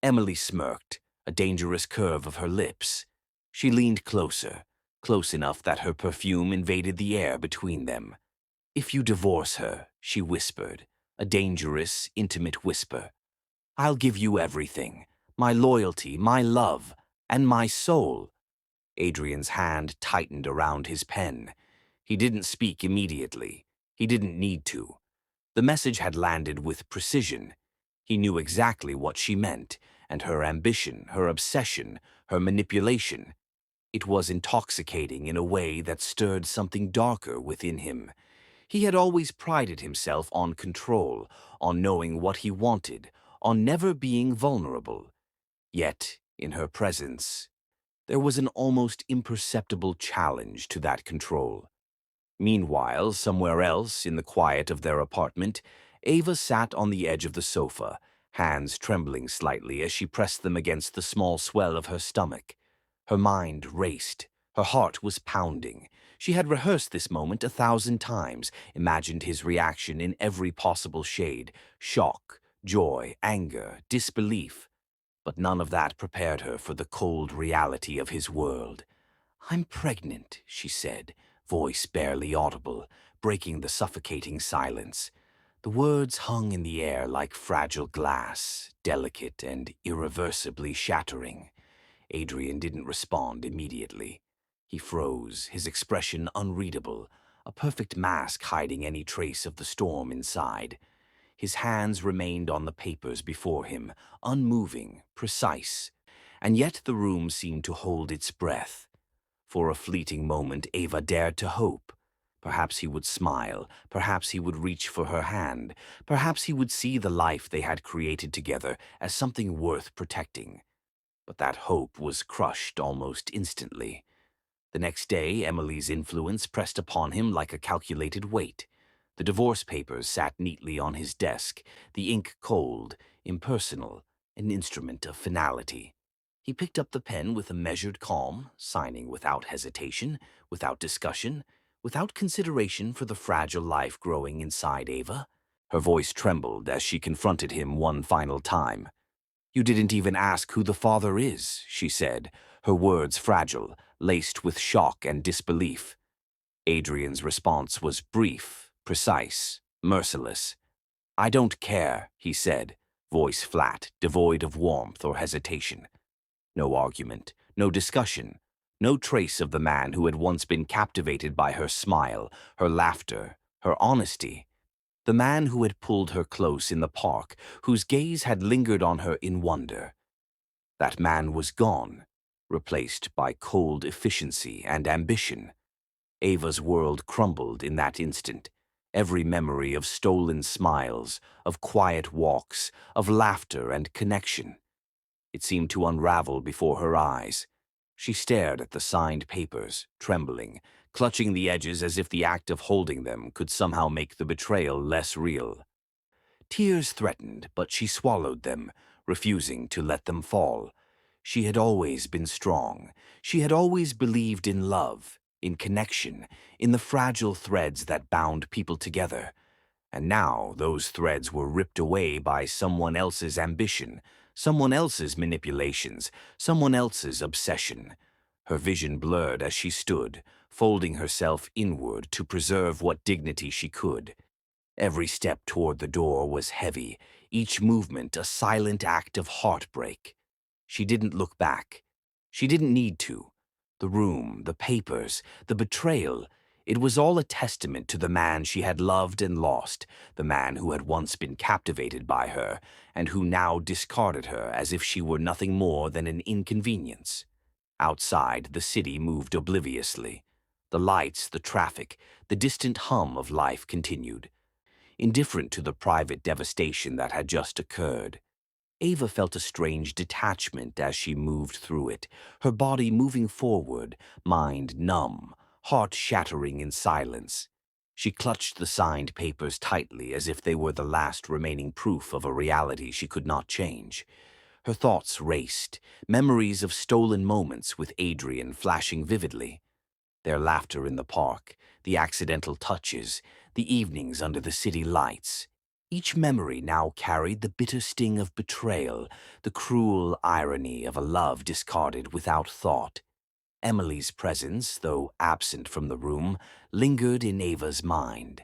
Emily smirked, a dangerous curve of her lips. She leaned closer, close enough that her perfume invaded the air between them. "If you divorce her," she whispered, a dangerous, intimate whisper, "I'll give you everything, my loyalty, my love, and my soul." Adrian's hand tightened around his pen. He didn't speak immediately. He didn't need to. The message had landed with precision. He knew exactly what she meant, and her ambition, her obsession, her manipulation. It was intoxicating in a way that stirred something darker within him. He had always prided himself on control, on knowing what he wanted, on never being vulnerable. Yet, in her presence, there was an almost imperceptible challenge to that control. Meanwhile, somewhere else, in the quiet of their apartment, Ava sat on the edge of the sofa, hands trembling slightly as she pressed them against the small swell of her stomach. Her mind raced. Her heart was pounding. She had rehearsed this moment 1,000 times, imagined his reaction in every possible shade: shock, joy, anger, disbelief. But none of that prepared her for the cold reality of his world. "I'm pregnant," she said, voice barely audible, breaking the suffocating silence. The words hung in the air like fragile glass, delicate and irreversibly shattering. Adrian didn't respond immediately. He froze, his expression unreadable, a perfect mask hiding any trace of the storm inside. His hands remained on the papers before him, unmoving, precise, and yet the room seemed to hold its breath. For a fleeting moment, Ava dared to hope. Perhaps he would smile, perhaps he would reach for her hand, perhaps he would see the life they had created together as something worth protecting. But that hope was crushed almost instantly. The next day, Emily's influence pressed upon him like a calculated weight. The divorce papers sat neatly on his desk, the ink cold, impersonal, an instrument of finality. He picked up the pen with a measured calm, signing without hesitation, without discussion, without consideration for the fragile life growing inside Ava. Her voice trembled as she confronted him one final time. "You didn't even ask who the father is," she said, her words fragile, laced with shock and disbelief. Adrian's response was brief, precise, merciless. "I don't care," he said, voice flat, devoid of warmth or hesitation. No argument, no discussion, no trace of the man who had once been captivated by her smile, her laughter, her honesty. The man who had pulled her close in the park, whose gaze had lingered on her in wonder. That man was gone, replaced by cold efficiency and ambition. Ava's world crumbled in that instant. Every memory of stolen smiles, of quiet walks, of laughter and connection. It seemed to unravel before her eyes. She stared at the signed papers, trembling, clutching the edges as if the act of holding them could somehow make the betrayal less real. Tears threatened, but she swallowed them, refusing to let them fall. She had always been strong. She had always believed in love, in connection, in the fragile threads that bound people together. And now those threads were ripped away by someone else's ambition, someone else's manipulations, someone else's obsession. Her vision blurred as she stood, folding herself inward to preserve what dignity she could. Every step toward the door was heavy, each movement a silent act of heartbreak. She didn't look back. She didn't need to. The room, the papers, the betrayal, it was all a testament to the man she had loved and lost, the man who had once been captivated by her, and who now discarded her as if she were nothing more than an inconvenience. Outside, the city moved obliviously. The lights, the traffic, the distant hum of life continued, indifferent to the private devastation that had just occurred. Ava felt a strange detachment as she moved through it, her body moving forward, mind numb, heart shattering in silence. She clutched the signed papers tightly as if they were the last remaining proof of a reality she could not change. Her thoughts raced, memories of stolen moments with Adrian flashing vividly. Their laughter in the park, the accidental touches, the evenings under the city lights. Each memory now carried the bitter sting of betrayal, the cruel irony of a love discarded without thought. Emily's presence, though absent from the room, lingered in Ava's mind.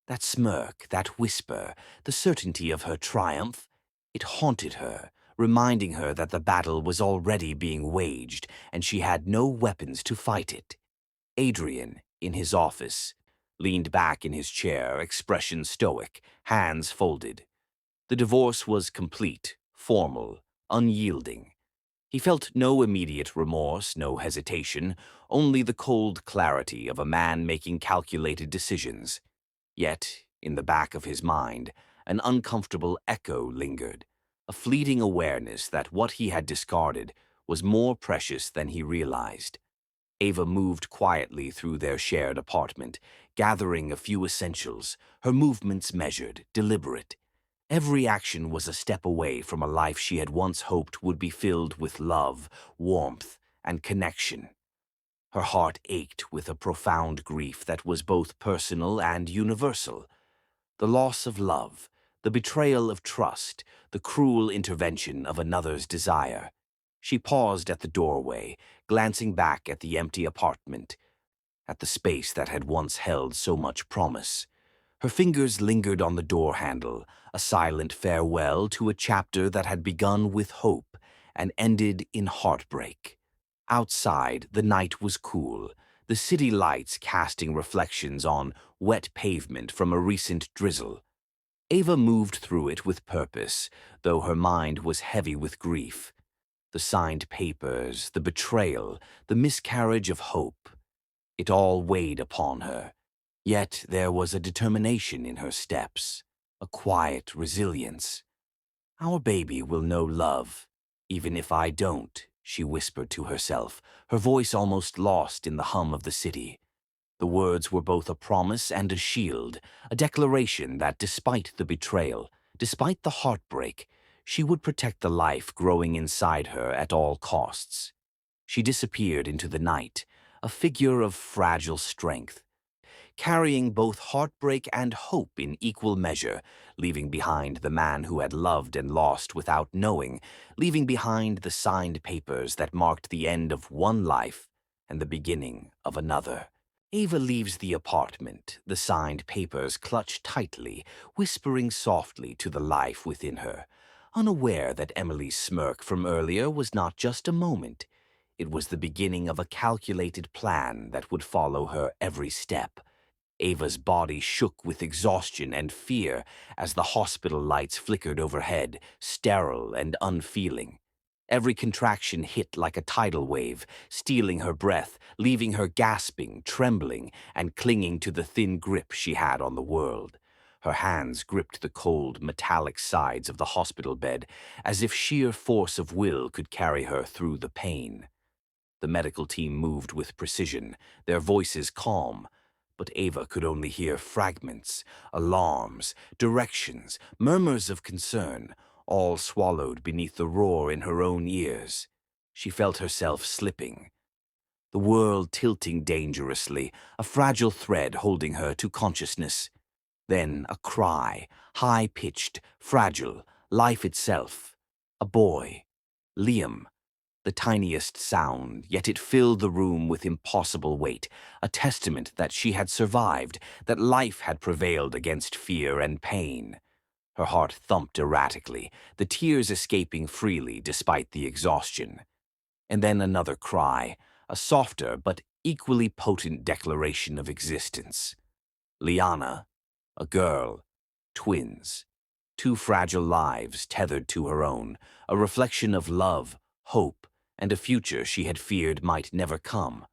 That smirk, that whisper, the certainty of her triumph, it haunted her, reminding her that the battle was already being waged and she had no weapons to fight it. Adrian, in his office, leaned back in his chair, expression stoic, hands folded. The divorce was complete, formal, unyielding. He felt no immediate remorse, no hesitation, only the cold clarity of a man making calculated decisions. Yet, in the back of his mind, an uncomfortable echo lingered, a fleeting awareness that what he had discarded was more precious than he realized. Ava moved quietly through their shared apartment, gathering a few essentials, her movements measured, deliberate. Every action was a step away from a life she had once hoped would be filled with love, warmth, and connection. Her heart ached with a profound grief that was both personal and universal. The loss of love, the betrayal of trust, the cruel intervention of another's desire. She paused at the doorway, glancing back at the empty apartment, at the space that had once held so much promise. Her fingers lingered on the door handle, a silent farewell to a chapter that had begun with hope and ended in heartbreak. Outside, the night was cool, the city lights casting reflections on wet pavement from a recent drizzle. Ava moved through it with purpose, though her mind was heavy with grief. The signed papers, the betrayal, the miscarriage of hope. It all weighed upon her. Yet there was a determination in her steps, a quiet resilience. Our baby will know love, even if I don't, she whispered to herself, her voice almost lost in the hum of the city. The words were both a promise and a shield, a declaration that despite the betrayal, despite the heartbreak, she would protect the life growing inside her at all costs. She disappeared into the night, a figure of fragile strength, carrying both heartbreak and hope in equal measure, leaving behind the man who had loved and lost without knowing, leaving behind the signed papers that marked the end of one life and the beginning of another. Ava leaves the apartment, the signed papers clutched tightly, whispering softly to the life within her, unaware that Emily's smirk from earlier was not just a moment. It was the beginning of a calculated plan that would follow her every step. Ava's body shook with exhaustion and fear as the hospital lights flickered overhead, sterile and unfeeling. Every contraction hit like a tidal wave, stealing her breath, leaving her gasping, trembling, and clinging to the thin grip she had on the world. Her hands gripped the cold, metallic sides of the hospital bed, as if sheer force of will could carry her through the pain. The medical team moved with precision, their voices calm, but Ava could only hear fragments, alarms, directions, murmurs of concern, all swallowed beneath the roar in her own ears. She felt herself slipping, the world tilting dangerously, a fragile thread holding her to consciousness. Then a cry, high-pitched, fragile, life itself. A boy. Liam. The tiniest sound, yet it filled the room with impossible weight, a testament that she had survived, that life had prevailed against fear and pain. Her heart thumped erratically, the tears escaping freely despite the exhaustion. And then another cry, a softer but equally potent declaration of existence. Liana, a girl, twins, two fragile lives tethered to her own, a reflection of love, hope, and a future she had feared might never come.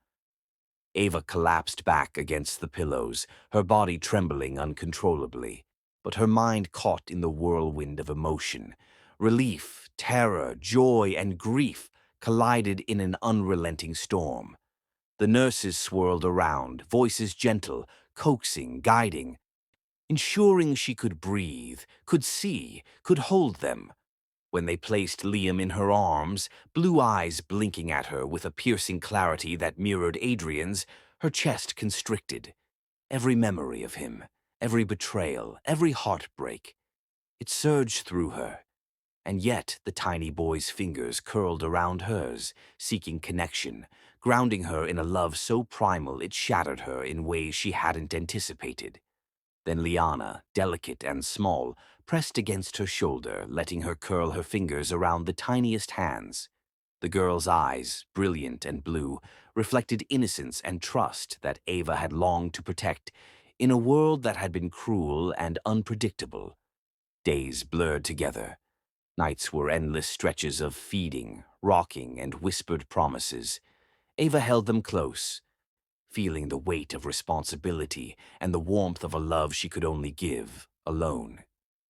Ava collapsed back against the pillows, her body trembling uncontrollably, but her mind caught in the whirlwind of emotion. Relief, terror, joy, and grief collided in an unrelenting storm. The nurses swirled around, voices gentle, coaxing, guiding, ensuring she could breathe, could see, could hold them. When they placed Liam in her arms, blue eyes blinking at her with a piercing clarity that mirrored Adrian's, her chest constricted. Every memory of him, every betrayal, every heartbreak, it surged through her. And yet the tiny boy's fingers curled around hers, seeking connection, grounding her in a love so primal it shattered her in ways she hadn't anticipated. Then Liana, delicate and small, pressed against her shoulder, letting her curl her fingers around the tiniest hands. The girl's eyes, brilliant and blue, reflected innocence and trust that Ava had longed to protect in a world that had been cruel and unpredictable. Days blurred together. Nights were endless stretches of feeding, rocking, and whispered promises. Ava held them close, feeling the weight of responsibility and the warmth of a love she could only give, alone.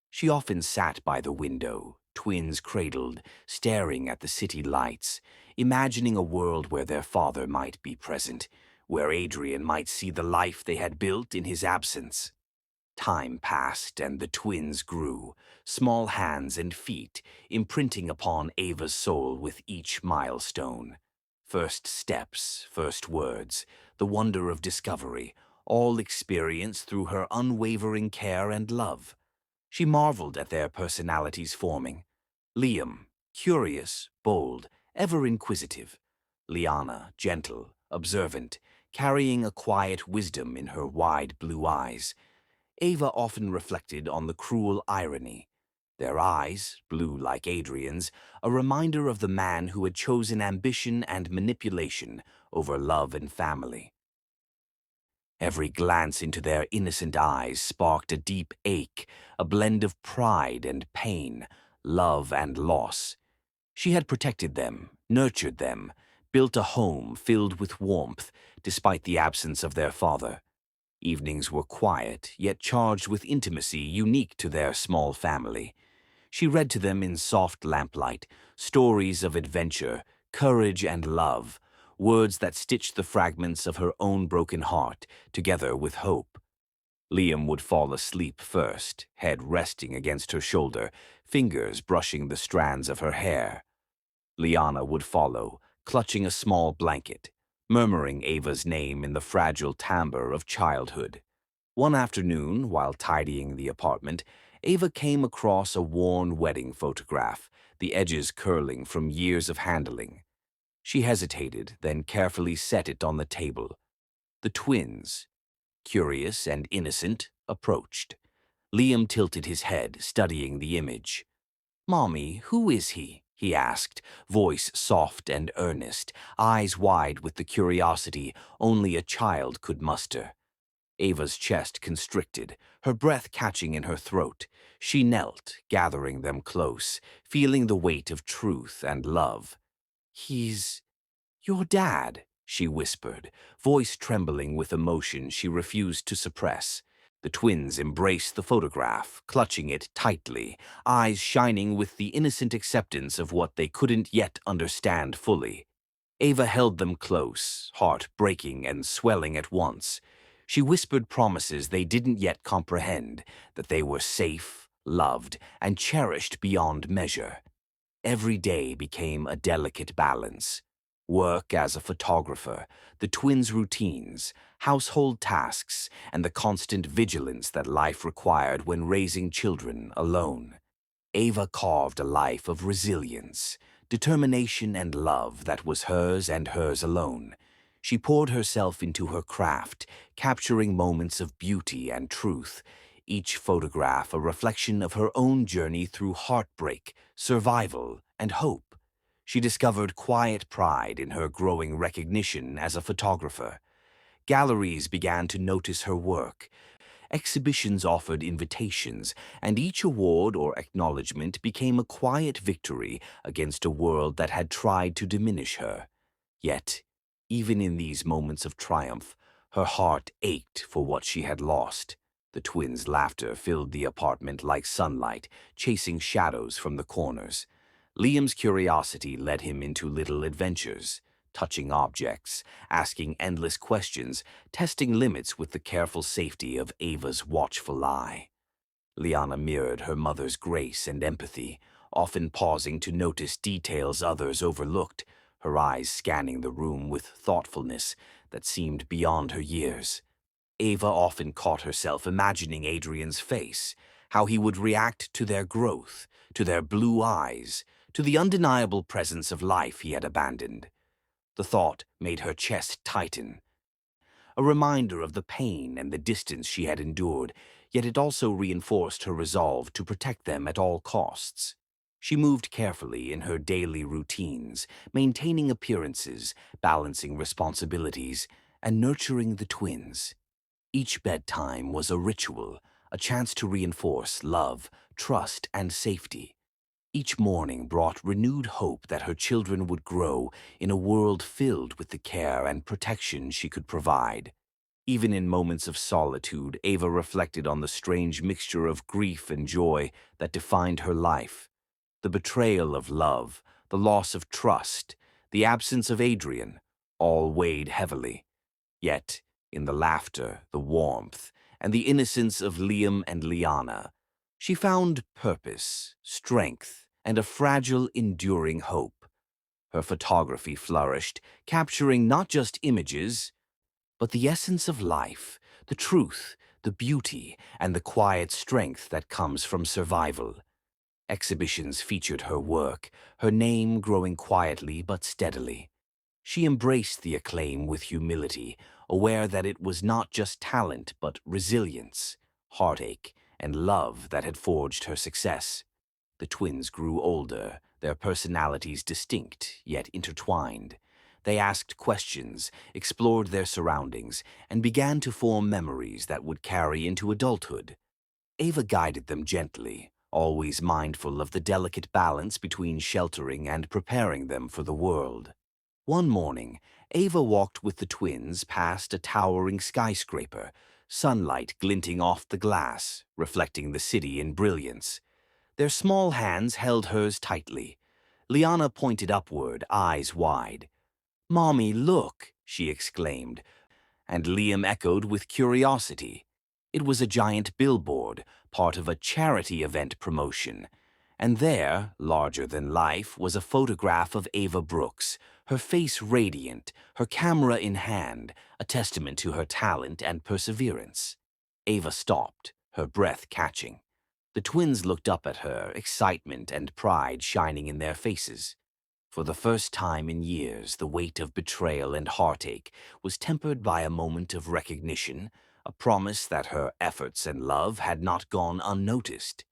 She often sat by the window, twins cradled, staring at the city lights, imagining a world where their father might be present, where Adrian might see the life they had built in his absence. Time passed and the twins grew, small hands and feet, imprinting upon Ava's soul with each milestone. First steps, first words, the wonder of discovery, all experienced through her unwavering care and love. She marveled at their personalities forming. Liam, curious, bold, ever inquisitive. Liana, gentle, observant, carrying a quiet wisdom in her wide blue eyes. Ava often reflected on the cruel irony. Their eyes, blue like Adrian's, a reminder of the man who had chosen ambition and manipulation over love and family. Every glance into their innocent eyes sparked a deep ache, a blend of pride and pain, love and loss. She had protected them, nurtured them, built a home filled with warmth, despite the absence of their father. Evenings were quiet, yet charged with intimacy unique to their small family. She read to them in soft lamplight, stories of adventure, courage, and love, words that stitched the fragments of her own broken heart together with hope. Liam would fall asleep first, head resting against her shoulder, fingers brushing the strands of her hair. Liana would follow, clutching a small blanket, murmuring Ava's name in the fragile timbre of childhood. One afternoon, while tidying the apartment, Ava came across a worn wedding photograph, the edges curling from years of handling. She hesitated, then carefully set it on the table. The twins, curious and innocent, approached. Liam tilted his head, studying the image. "Mommy, who is he?" he asked, voice soft and earnest, eyes wide with the curiosity only a child could muster. Ava's chest constricted, her breath catching in her throat. She knelt, gathering them close, feeling the weight of truth and love. "He's your dad," she whispered, voice trembling with emotion she refused to suppress. The twins embraced the photograph, clutching it tightly, eyes shining with the innocent acceptance of what they couldn't yet understand fully. Ava held them close, heart breaking and swelling at once. She whispered promises they didn't yet comprehend, that they were safe, loved, and cherished beyond measure. Every day became a delicate balance. Work as a photographer, the twins' routines, household tasks, and the constant vigilance that life required when raising children alone. Ava carved a life of resilience, determination, and love that was hers and hers alone. She poured herself into her craft, capturing moments of beauty and truth, each photograph a reflection of her own journey through heartbreak, survival, and hope. She discovered quiet pride in her growing recognition as a photographer. Galleries began to notice her work. Exhibitions offered invitations, and each award or acknowledgement became a quiet victory against a world that had tried to diminish her. Yet, even in these moments of triumph, her heart ached for what she had lost. The twins' laughter filled the apartment like sunlight, chasing shadows from the corners. Liam's curiosity led him into little adventures, touching objects, asking endless questions, testing limits with the careful safety of Ava's watchful eye. Liana mirrored her mother's grace and empathy, often pausing to notice details others overlooked, her eyes scanning the room with thoughtfulness that seemed beyond her years. Ava often caught herself imagining Adrian's face, how he would react to their growth, to their blue eyes, to the undeniable presence of life he had abandoned. The thought made her chest tighten, a reminder of the pain and the distance she had endured, yet it also reinforced her resolve to protect them at all costs. She moved carefully in her daily routines, maintaining appearances, balancing responsibilities, and nurturing the twins. Each bedtime was a ritual, a chance to reinforce love, trust, and safety. Each morning brought renewed hope that her children would grow in a world filled with the care and protection she could provide. Even in moments of solitude, Ava reflected on the strange mixture of grief and joy that defined her life. The betrayal of love, the loss of trust, the absence of Adrian, all weighed heavily. Yet, in the laughter, the warmth, and the innocence of Liam and Liana, she found purpose, strength, and a fragile, enduring hope. Her photography flourished, capturing not just images, but the essence of life, the truth, the beauty, and the quiet strength that comes from survival. Exhibitions featured her work, her name growing quietly but steadily. She embraced the acclaim with humility, aware that it was not just talent but resilience, heartache, and love that had forged her success. The twins grew older, their personalities distinct yet intertwined. They asked questions, explored their surroundings, and began to form memories that would carry into adulthood. Ava guided them gently, always mindful of the delicate balance between sheltering and preparing them for the world. One morning, Ava walked with the twins past a towering skyscraper, sunlight glinting off the glass, reflecting the city in brilliance. Their small hands held hers tightly. Liana pointed upward, eyes wide. "Mommy, look!" she exclaimed, and Liam echoed with curiosity. It was a giant billboard, part of a charity event promotion. And there, larger than life, was a photograph of Ava Brooks, her face radiant, her camera in hand, a testament to her talent and perseverance. Ava stopped, her breath catching. The twins looked up at her, excitement and pride shining in their faces. For the first time in years, the weight of betrayal and heartache was tempered by a moment of recognition, a promise that her efforts and love had not gone unnoticed.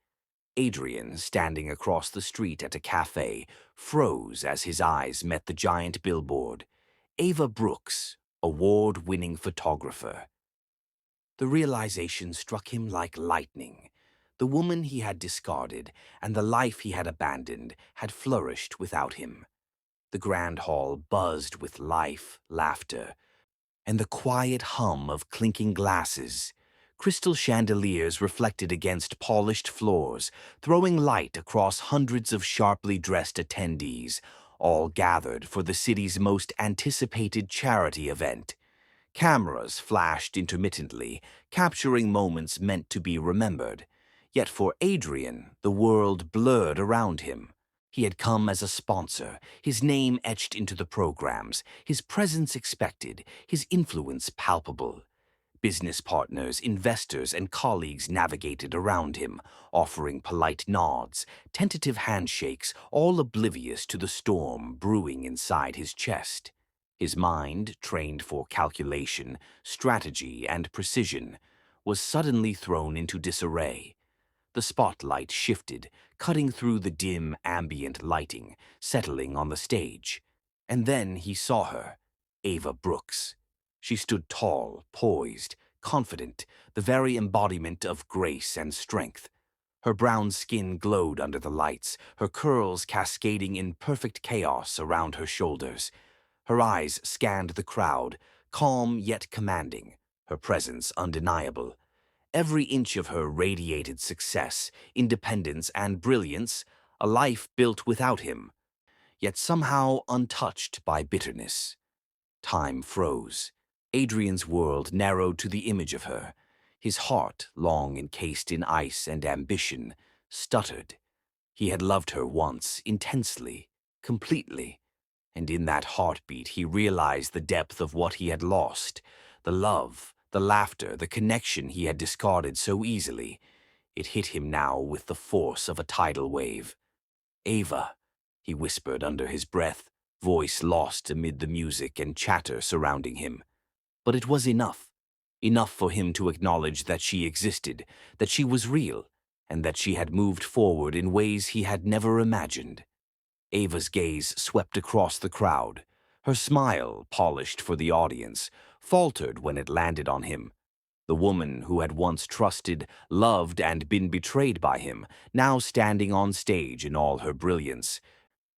Adrian, standing across the street at a cafe, froze as his eyes met the giant billboard. Ava Brooks, award-winning photographer. The realization struck him like lightning. The woman he had discarded and the life he had abandoned had flourished without him. The grand hall buzzed with life, laughter, and the quiet hum of clinking glasses. Crystal chandeliers reflected against polished floors, throwing light across hundreds of sharply dressed attendees, all gathered for the city's most anticipated charity event. Cameras flashed intermittently, capturing moments meant to be remembered. Yet for Adrian, the world blurred around him. He had come as a sponsor, his name etched into the programs, his presence expected, his influence palpable. Business partners, investors, and colleagues navigated around him, offering polite nods, tentative handshakes, all oblivious to the storm brewing inside his chest. His mind, trained for calculation, strategy, and precision, was suddenly thrown into disarray. The spotlight shifted, cutting through the dim, ambient lighting, settling on the stage. And then he saw her, Ava Brooks. She stood tall, poised, confident, the very embodiment of grace and strength. Her brown skin glowed under the lights, her curls cascading in perfect chaos around her shoulders. Her eyes scanned the crowd, calm yet commanding, her presence undeniable. Every inch of her radiated success, independence, and brilliance, a life built without him, yet somehow untouched by bitterness. Time froze. Adrian's world narrowed to the image of her. His heart, long encased in ice and ambition, stuttered. He had loved her once, intensely, completely, and in that heartbeat he realized the depth of what he had lost, the love, the laughter, the connection he had discarded so easily. It hit him now with the force of a tidal wave. "Ava," he whispered under his breath, voice lost amid the music and chatter surrounding him. But it was enough. Enough for him to acknowledge that she existed, that she was real, and that she had moved forward in ways he had never imagined. Ava's gaze swept across the crowd. Her smile, polished for the audience, faltered when it landed on him. The woman who had once trusted, loved, and been betrayed by him, now standing on stage in all her brilliance,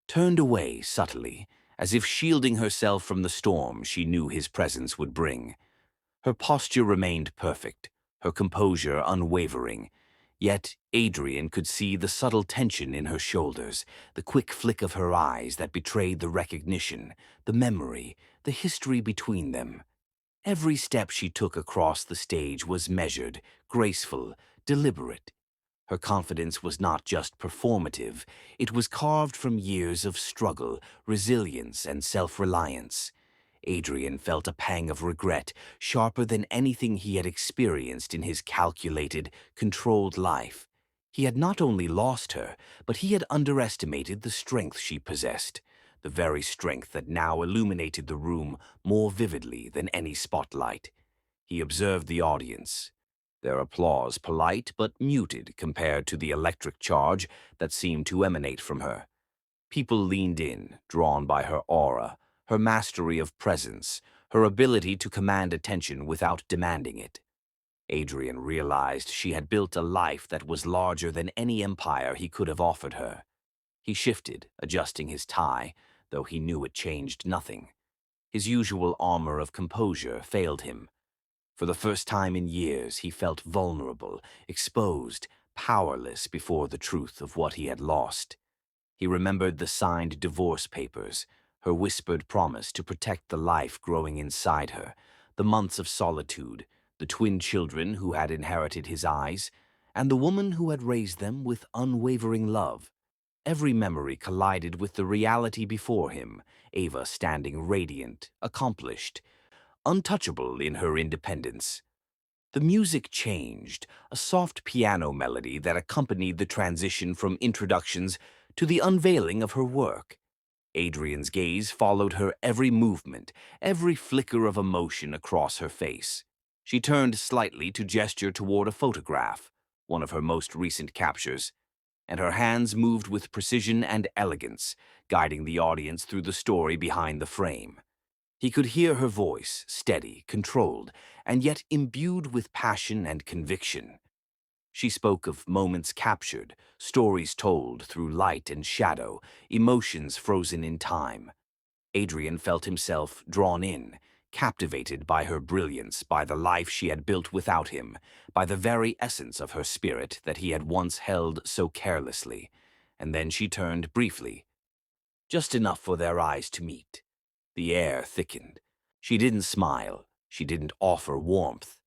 turned away subtly, as if shielding herself from the storm she knew his presence would bring. Her posture remained perfect, her composure unwavering. Yet Adrian could see the subtle tension in her shoulders, the quick flick of her eyes that betrayed the recognition, the memory, the history between them. Every step she took across the stage was measured, graceful, deliberate. Her confidence was not just performative, it was carved from years of struggle, resilience, and self-reliance. Adrian felt a pang of regret, sharper than anything he had experienced in his calculated, controlled life. He had not only lost her, but he had underestimated the strength she possessed, the very strength that now illuminated the room more vividly than any spotlight. He observed the audience, their applause polite but muted compared to the electric charge that seemed to emanate from her. People leaned in, drawn by her aura, her mastery of presence, her ability to command attention without demanding it. Adrian realized she had built a life that was larger than any empire he could have offered her. He shifted, adjusting his tie, though he knew it changed nothing. His usual armor of composure failed him. For the first time in years, he felt vulnerable, exposed, powerless before the truth of what he had lost. He remembered the signed divorce papers, her whispered promise to protect the life growing inside her, the months of solitude, the twin children who had inherited his eyes, and the woman who had raised them with unwavering love. Every memory collided with the reality before him, Ava standing radiant, accomplished, untouchable in her independence. The music changed, a soft piano melody that accompanied the transition from introductions to the unveiling of her work. Adrian's gaze followed her every movement, every flicker of emotion across her face. She turned slightly to gesture toward a photograph, one of her most recent captures, and her hands moved with precision and elegance, guiding the audience through the story behind the frame. He could hear her voice, steady, controlled, and yet imbued with passion and conviction. She spoke of moments captured, stories told through light and shadow, emotions frozen in time. Adrian felt himself drawn in, captivated by her brilliance, by the life she had built without him, by the very essence of her spirit that he had once held so carelessly. And then she turned briefly. just enough for their eyes to meet. The air thickened. She didn't smile. She didn't offer warmth.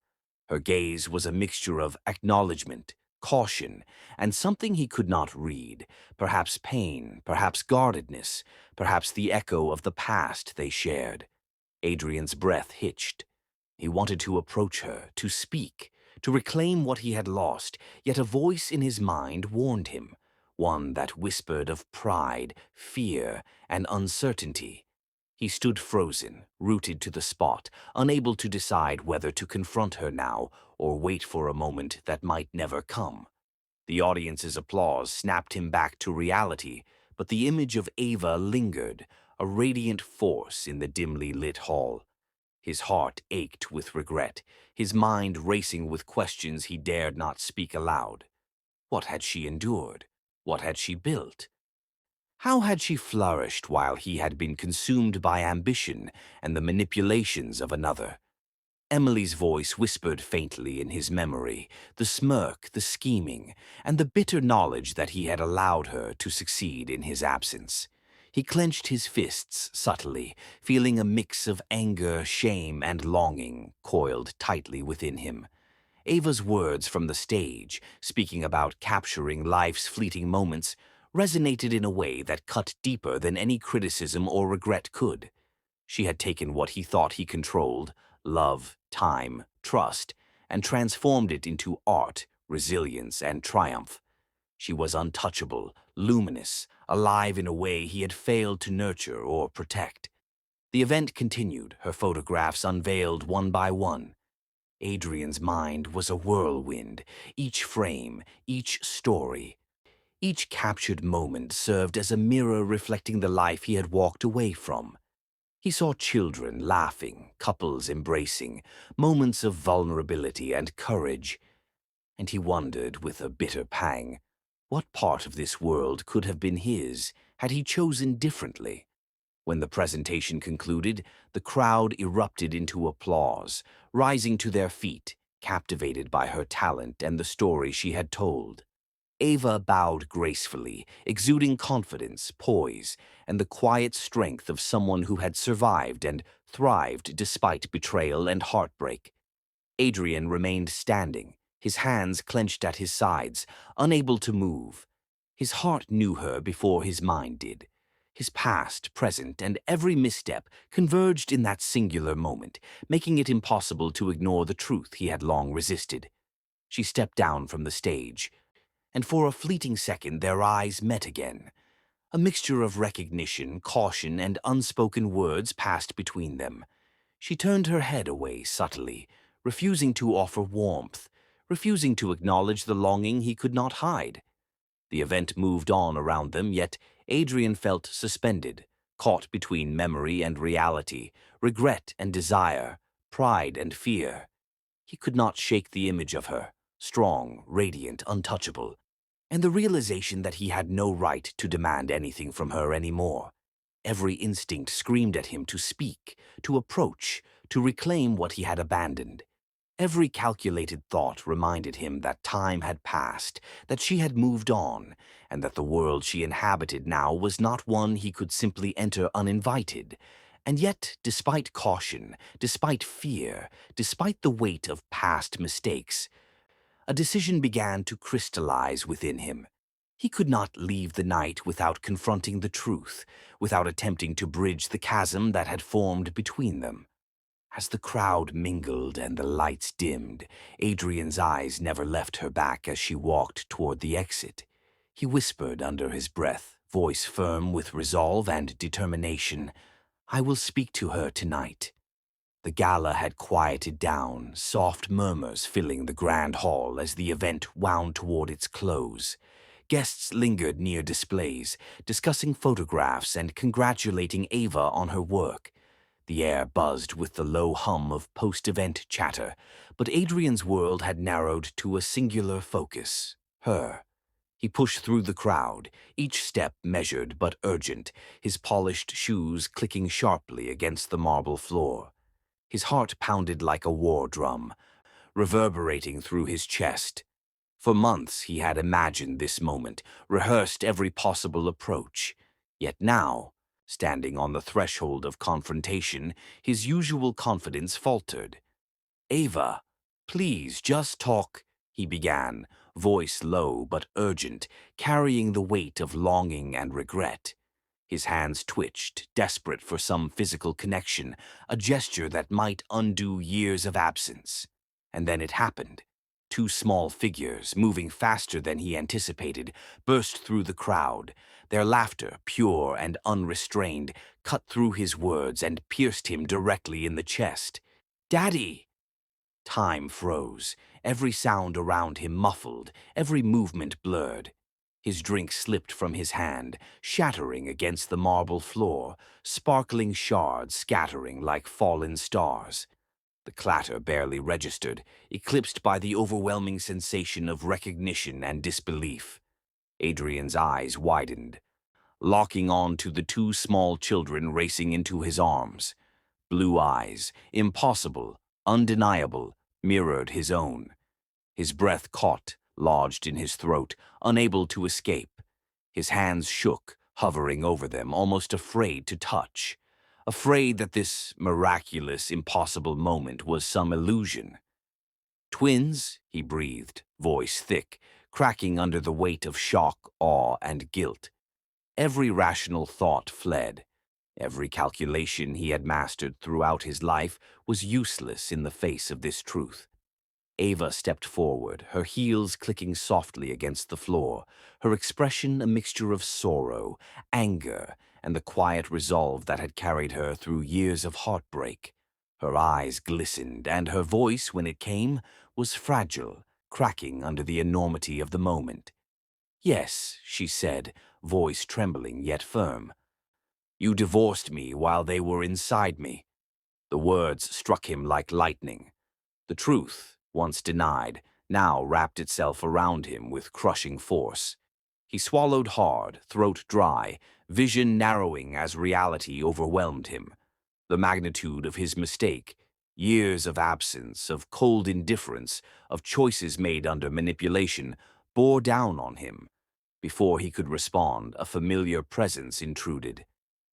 Her gaze was a mixture of acknowledgement, caution, and something he could not read, perhaps pain, perhaps guardedness, perhaps the echo of the past they shared. Adrian's breath hitched. He wanted to approach her, to speak, to reclaim what he had lost, yet a voice in his mind warned him, one that whispered of pride, fear, and uncertainty. He stood frozen, rooted to the spot, unable to decide whether to confront her now or wait for a moment that might never come. The audience's applause snapped him back to reality, but the image of Ava lingered, a radiant force in the dimly lit hall. His heart ached with regret, his mind racing with questions he dared not speak aloud. What had she endured? What had she built? How had she flourished while he had been consumed by ambition and the manipulations of another? Emily's voice whispered faintly in his memory, the smirk, the scheming, and the bitter knowledge that he had allowed her to succeed in his absence. He clenched his fists subtly, feeling a mix of anger, shame, and longing coiled tightly within him. Ava's words from the stage, speaking about capturing life's fleeting moments, resonated in a way that cut deeper than any criticism or regret could. She had taken what he thought he controlled, love, time, trust, and transformed it into art, resilience, and triumph. She was untouchable, luminous, alive in a way he had failed to nurture or protect. The event continued, her photographs unveiled one by one. Adrian's mind was a whirlwind, each frame, each story. Each captured moment served as a mirror reflecting the life he had walked away from. He saw children laughing, couples embracing, moments of vulnerability and courage, and he wondered with a bitter pang, what part of this world could have been his had he chosen differently? When the presentation concluded, the crowd erupted into applause, rising to their feet, captivated by her talent and the story she had told. Ava bowed gracefully, exuding confidence, poise, and the quiet strength of someone who had survived and thrived despite betrayal and heartbreak. Adrian remained standing, his hands clenched at his sides, unable to move. His heart knew her before his mind did. His past, present, and every misstep converged in that singular moment, making it impossible to ignore the truth he had long resisted. She stepped down from the stage, and for a fleeting second their eyes met again. A mixture of recognition, caution, and unspoken words passed between them. She turned her head away subtly, refusing to offer warmth, refusing to acknowledge the longing he could not hide. The event moved on around them, yet Adrian felt suspended, caught between memory and reality, regret and desire, pride and fear. He could not shake the image of her, strong, radiant, untouchable, and the realization that he had no right to demand anything from her anymore. Every instinct screamed at him to speak, to approach, to reclaim what he had abandoned. Every calculated thought reminded him that time had passed, that she had moved on, and that the world she inhabited now was not one he could simply enter uninvited. And yet, despite caution, despite fear, despite the weight of past mistakes, a decision began to crystallize within him. He could not leave the night without confronting the truth, without attempting to bridge the chasm that had formed between them. As the crowd mingled and the lights dimmed, Adrian's eyes never left her back as she walked toward the exit. He whispered under his breath, voice firm with resolve and determination, "I will speak to her tonight." The gala had quieted down, soft murmurs filling the grand hall as the event wound toward its close. Guests lingered near displays, discussing photographs and congratulating Ava on her work. The air buzzed with the low hum of post-event chatter, but Adrian's world had narrowed to a singular focus, her. He pushed through the crowd, each step measured but urgent, his polished shoes clicking sharply against the marble floor. His heart pounded like a war drum, reverberating through his chest. For months he had imagined this moment, rehearsed every possible approach. Yet now, standing on the threshold of confrontation, his usual confidence faltered. "Ava, please, just talk," he began, voice low but urgent, carrying the weight of longing and regret. His hands twitched, desperate for some physical connection, a gesture that might undo years of absence. And then it happened. Two small figures, moving faster than he anticipated, burst through the crowd. Their laughter, pure and unrestrained, cut through his words and pierced him directly in the chest. "Daddy!" Time froze, every sound around him muffled, every movement blurred. His drink slipped from his hand, shattering against the marble floor, sparkling shards scattering like fallen stars. The clatter barely registered, eclipsed by the overwhelming sensation of recognition and disbelief. Adrian's eyes widened, locking on to the two small children racing into his arms. Blue eyes, impossible, undeniable, mirrored his own. His breath caught, lodged in his throat, unable to escape. His hands shook, hovering over them, almost afraid to touch. Afraid that this miraculous, impossible moment was some illusion. "Twins," he breathed, voice thick, cracking under the weight of shock, awe, and guilt. Every rational thought fled. Every calculation he had mastered throughout his life was useless in the face of this truth. Ava stepped forward, her heels clicking softly against the floor, her expression a mixture of sorrow, anger, and the quiet resolve that had carried her through years of heartbreak. Her eyes glistened, and her voice, when it came, was fragile, cracking under the enormity of the moment. "Yes," she said, voice trembling yet firm. "You divorced me while they were inside me." The words struck him like lightning. The truth, once denied, now wrapped itself around him with crushing force. He swallowed hard, throat dry, vision narrowing as reality overwhelmed him. The magnitude of his mistake, years of absence, of cold indifference, of choices made under manipulation, bore down on him. Before he could respond, a familiar presence intruded.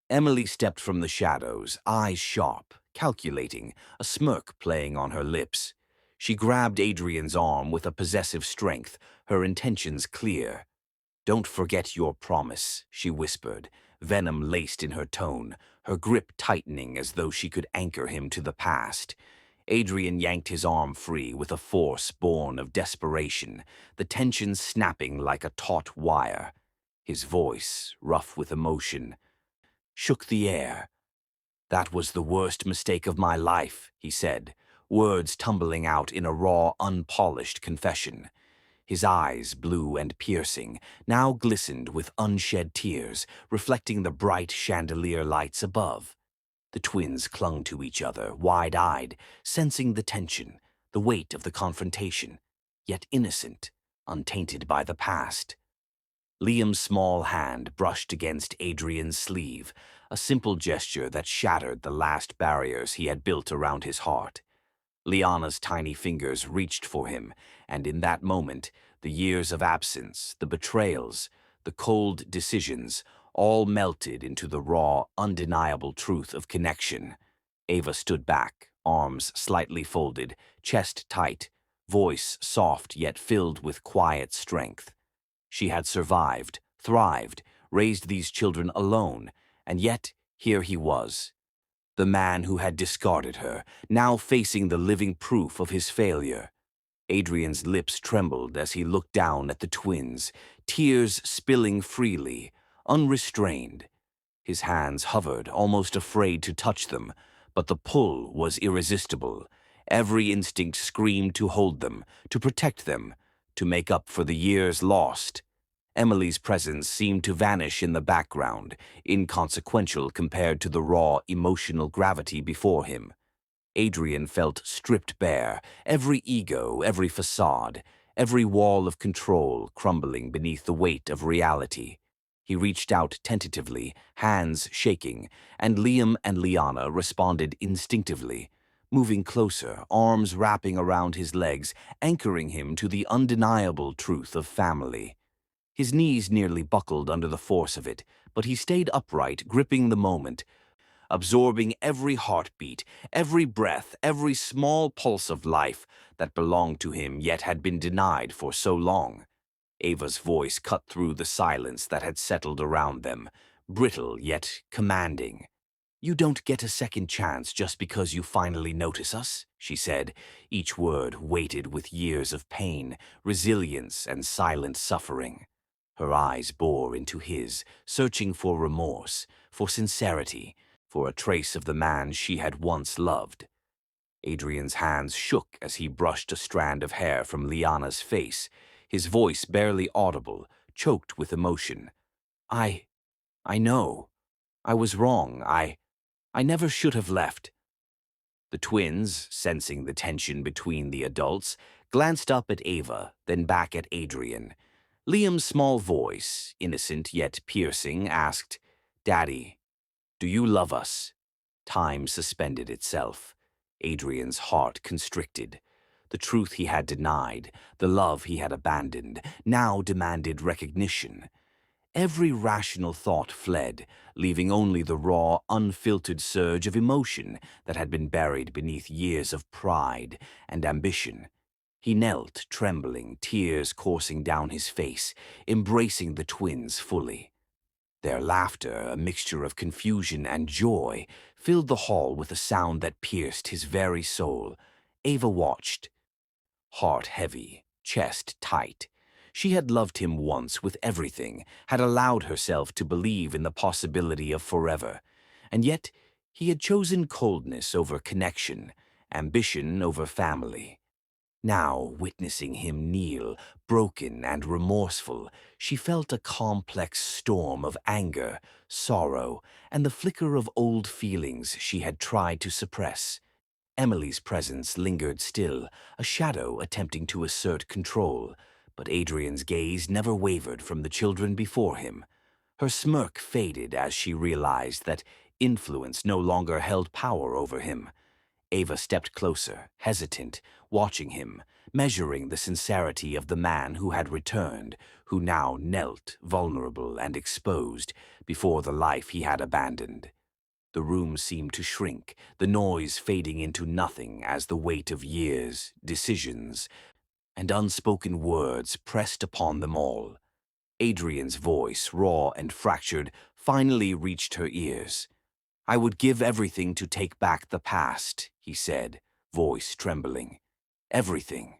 Emily stepped from the shadows, eyes sharp, calculating, a smirk playing on her lips. She grabbed Adrian's arm with a possessive strength, her intentions clear. "Don't forget your promise," she whispered, venom laced in her tone, her grip tightening as though she could anchor him to the past. Adrian yanked his arm free with a force born of desperation, the tension snapping like a taut wire. His voice, rough with emotion, shook the air. "That was the worst mistake of my life," he said, words tumbling out in a raw, unpolished confession. His eyes, blue and piercing, now glistened with unshed tears, reflecting the bright chandelier lights above. The twins clung to each other, wide-eyed, sensing the tension, the weight of the confrontation, yet innocent, untainted by the past. Liam's small hand brushed against Adrian's sleeve, a simple gesture that shattered the last barriers he had built around his heart. Liana's tiny fingers reached for him, and in that moment, the years of absence, the betrayals, the cold decisions, all melted into the raw, undeniable truth of connection. Ava stood back, arms slightly folded, chest tight, voice soft yet filled with quiet strength. She had survived, thrived, raised these children alone, and yet here he was, the man who had discarded her, now facing the living proof of his failure. Adrian's lips trembled as he looked down at the twins, tears spilling freely, unrestrained. His hands hovered, almost afraid to touch them, but the pull was irresistible. Every instinct screamed to hold them, to protect them, to make up for the years lost. Emily's presence seemed to vanish in the background, inconsequential compared to the raw, emotional gravity before him. Adrian felt stripped bare, every ego, every facade, every wall of control crumbling beneath the weight of reality. He reached out tentatively, hands shaking, and Liam and Liana responded instinctively, moving closer, arms wrapping around his legs, anchoring him to the undeniable truth of family. His knees nearly buckled under the force of it, but he stayed upright, gripping the moment, absorbing every heartbeat, every breath, every small pulse of life that belonged to him yet had been denied for so long. Ava's voice cut through the silence that had settled around them, brittle yet commanding. "You don't get a second chance just because you finally notice us," she said, each word weighted with years of pain, resilience, and silent suffering. Her eyes bore into his, searching for remorse, for sincerity, for a trace of the man she had once loved. Adrian's hands shook as he brushed a strand of hair from Liana's face, his voice barely audible, choked with emotion. I know. I was wrong. I never should have left." The twins, sensing the tension between the adults, glanced up at Ava, then back at Adrian. Liam's small voice, innocent yet piercing, asked, "Daddy, do you love us?" Time suspended itself. Adrian's heart constricted. The truth he had denied, the love he had abandoned, now demanded recognition. Every rational thought fled, leaving only the raw, unfiltered surge of emotion that had been buried beneath years of pride and ambition. He knelt, trembling, tears coursing down his face, embracing the twins fully. Their laughter, a mixture of confusion and joy, filled the hall with a sound that pierced his very soul. Ava watched, heart heavy, chest tight. She had loved him once with everything, had allowed herself to believe in the possibility of forever. And yet, he had chosen coldness over connection, ambition over family. Now, witnessing him kneel, broken and remorseful, she felt a complex storm of anger, sorrow, and the flicker of old feelings she had tried to suppress. Emily's presence lingered still, a shadow attempting to assert control, but Adrian's gaze never wavered from the children before him. Her smirk faded as she realized that influence no longer held power over him. Ava stepped closer, hesitant, watching him, measuring the sincerity of the man who had returned, who now knelt, vulnerable and exposed, before the life he had abandoned. The room seemed to shrink, the noise fading into nothing as the weight of years, decisions, and unspoken words pressed upon them all. Adrian's voice, raw and fractured, finally reached her ears. "I would give everything to take back the past," he said, voice trembling. "Everything."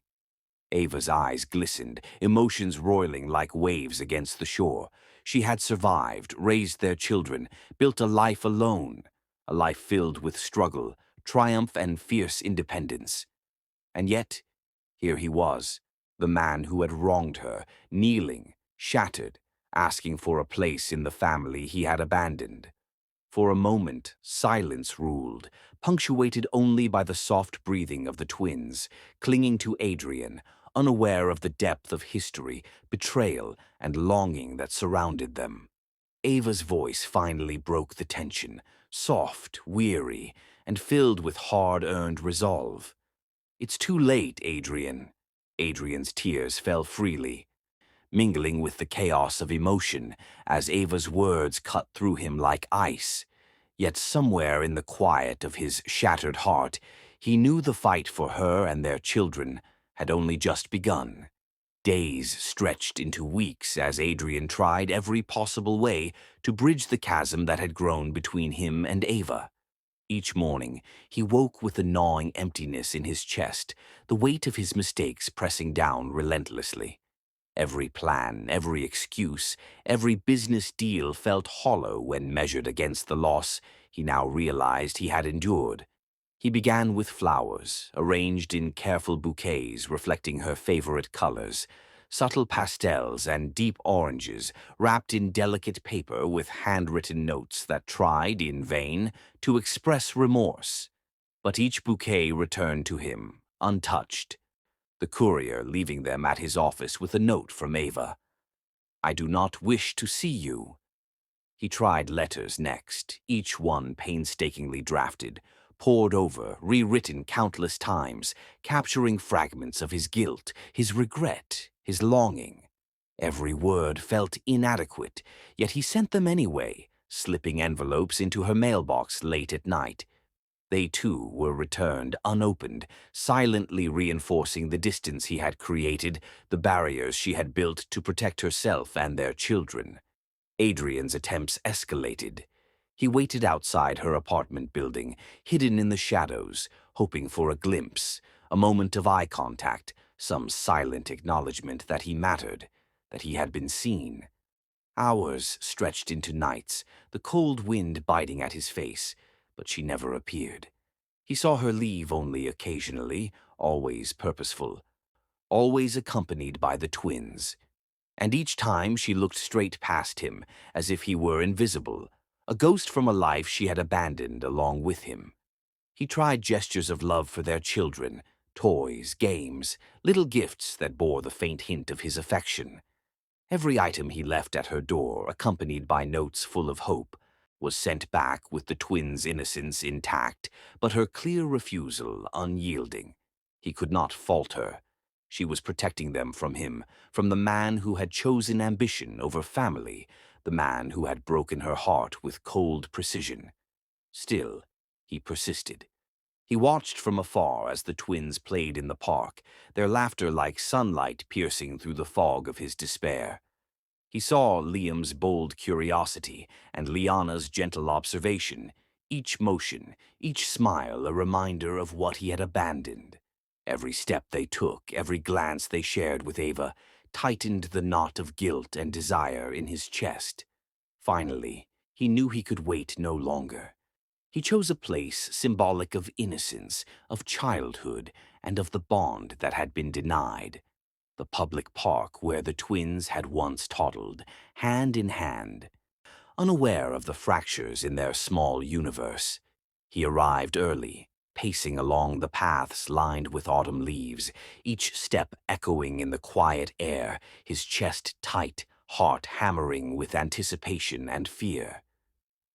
Ava's eyes glistened, emotions roiling like waves against the shore. She had survived, raised their children, built a life alone, a life filled with struggle, triumph, and fierce independence. And yet, here he was, the man who had wronged her, kneeling, shattered, asking for a place in the family he had abandoned. For a moment, silence ruled, punctuated only by the soft breathing of the twins, clinging to Adrian, unaware of the depth of history, betrayal, and longing that surrounded them. Ava's voice finally broke the tension, soft, weary, and filled with hard-earned resolve. "It's too late, Adrian." Adrian's tears fell freely, mingling with the chaos of emotion as Ava's words cut through him like ice. Yet somewhere in the quiet of his shattered heart, he knew the fight for her and their children had only just begun. Days stretched into weeks as Adrian tried every possible way to bridge the chasm that had grown between him and Ava. Each morning, he woke with a gnawing emptiness in his chest, the weight of his mistakes pressing down relentlessly. Every plan, every excuse, every business deal felt hollow when measured against the loss he now realized he had endured. He began with flowers, arranged in careful bouquets reflecting her favorite colors, subtle pastels and deep oranges wrapped in delicate paper with handwritten notes that tried, in vain, to express remorse. But each bouquet returned to him, untouched, the courier leaving them at his office with a note from Ava. "I do not wish to see you." He tried letters next, each one painstakingly drafted, pored over, rewritten countless times, capturing fragments of his guilt, his regret, his longing. Every word felt inadequate, yet he sent them anyway, slipping envelopes into her mailbox late at night. They too were returned unopened, silently reinforcing the distance he had created, the barriers she had built to protect herself and their children. Adrian's attempts escalated. He waited outside her apartment building, hidden in the shadows, hoping for a glimpse, a moment of eye contact, some silent acknowledgement that he mattered, that he had been seen. Hours stretched into nights, the cold wind biting at his face, but she never appeared. He saw her leave only occasionally, always purposeful, always accompanied by the twins. And each time she looked straight past him, as if he were invisible, a ghost from a life she had abandoned along with him. He tried gestures of love for their children, toys, games, little gifts that bore the faint hint of his affection. Every item he left at her door, accompanied by notes full of hope, was sent back with the twins' innocence intact, but her clear refusal unyielding. He could not fault her. She was protecting them from him, from the man who had chosen ambition over family, the man who had broken her heart with cold precision. Still, he persisted. He watched from afar as the twins played in the park, their laughter like sunlight piercing through the fog of his despair. He saw Liam's bold curiosity and Liana's gentle observation, each motion, each smile a reminder of what he had abandoned. Every step they took, every glance they shared with Ava, tightened the knot of guilt and desire in his chest. Finally, he knew he could wait no longer. He chose a place symbolic of innocence, of childhood, and of the bond that had been denied. The public park where the twins had once toddled, hand in hand, unaware of the fractures in their small universe. He arrived early, pacing along the paths lined with autumn leaves, each step echoing in the quiet air, his chest tight, heart hammering with anticipation and fear.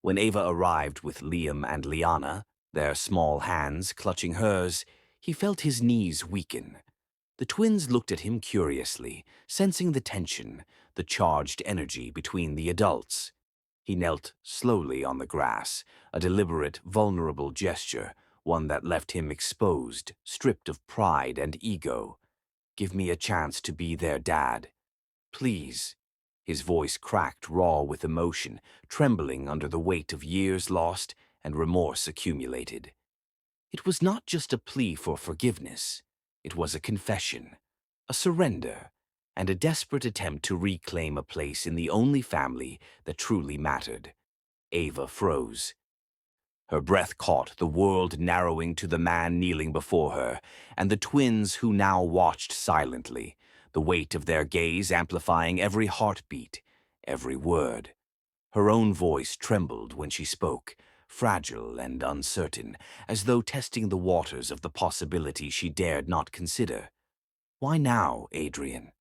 When Ava arrived with Liam and Liana, their small hands clutching hers, he felt his knees weaken. The twins looked at him curiously, sensing the tension, the charged energy between the adults. He knelt slowly on the grass, a deliberate, vulnerable gesture, one that left him exposed, stripped of pride and ego. "Give me a chance to be their dad. Please." His voice cracked raw with emotion, trembling under the weight of years lost and remorse accumulated. It was not just a plea for forgiveness. It was a confession, a surrender, and a desperate attempt to reclaim a place in the only family that truly mattered. Ava froze. Her breath caught, the world narrowing to the man kneeling before her, and the twins who now watched silently, the weight of their gaze amplifying every heartbeat, every word. Her own voice trembled when she spoke, fragile and uncertain, as though testing the waters of the possibility she dared not consider. "Why now, Adrian?"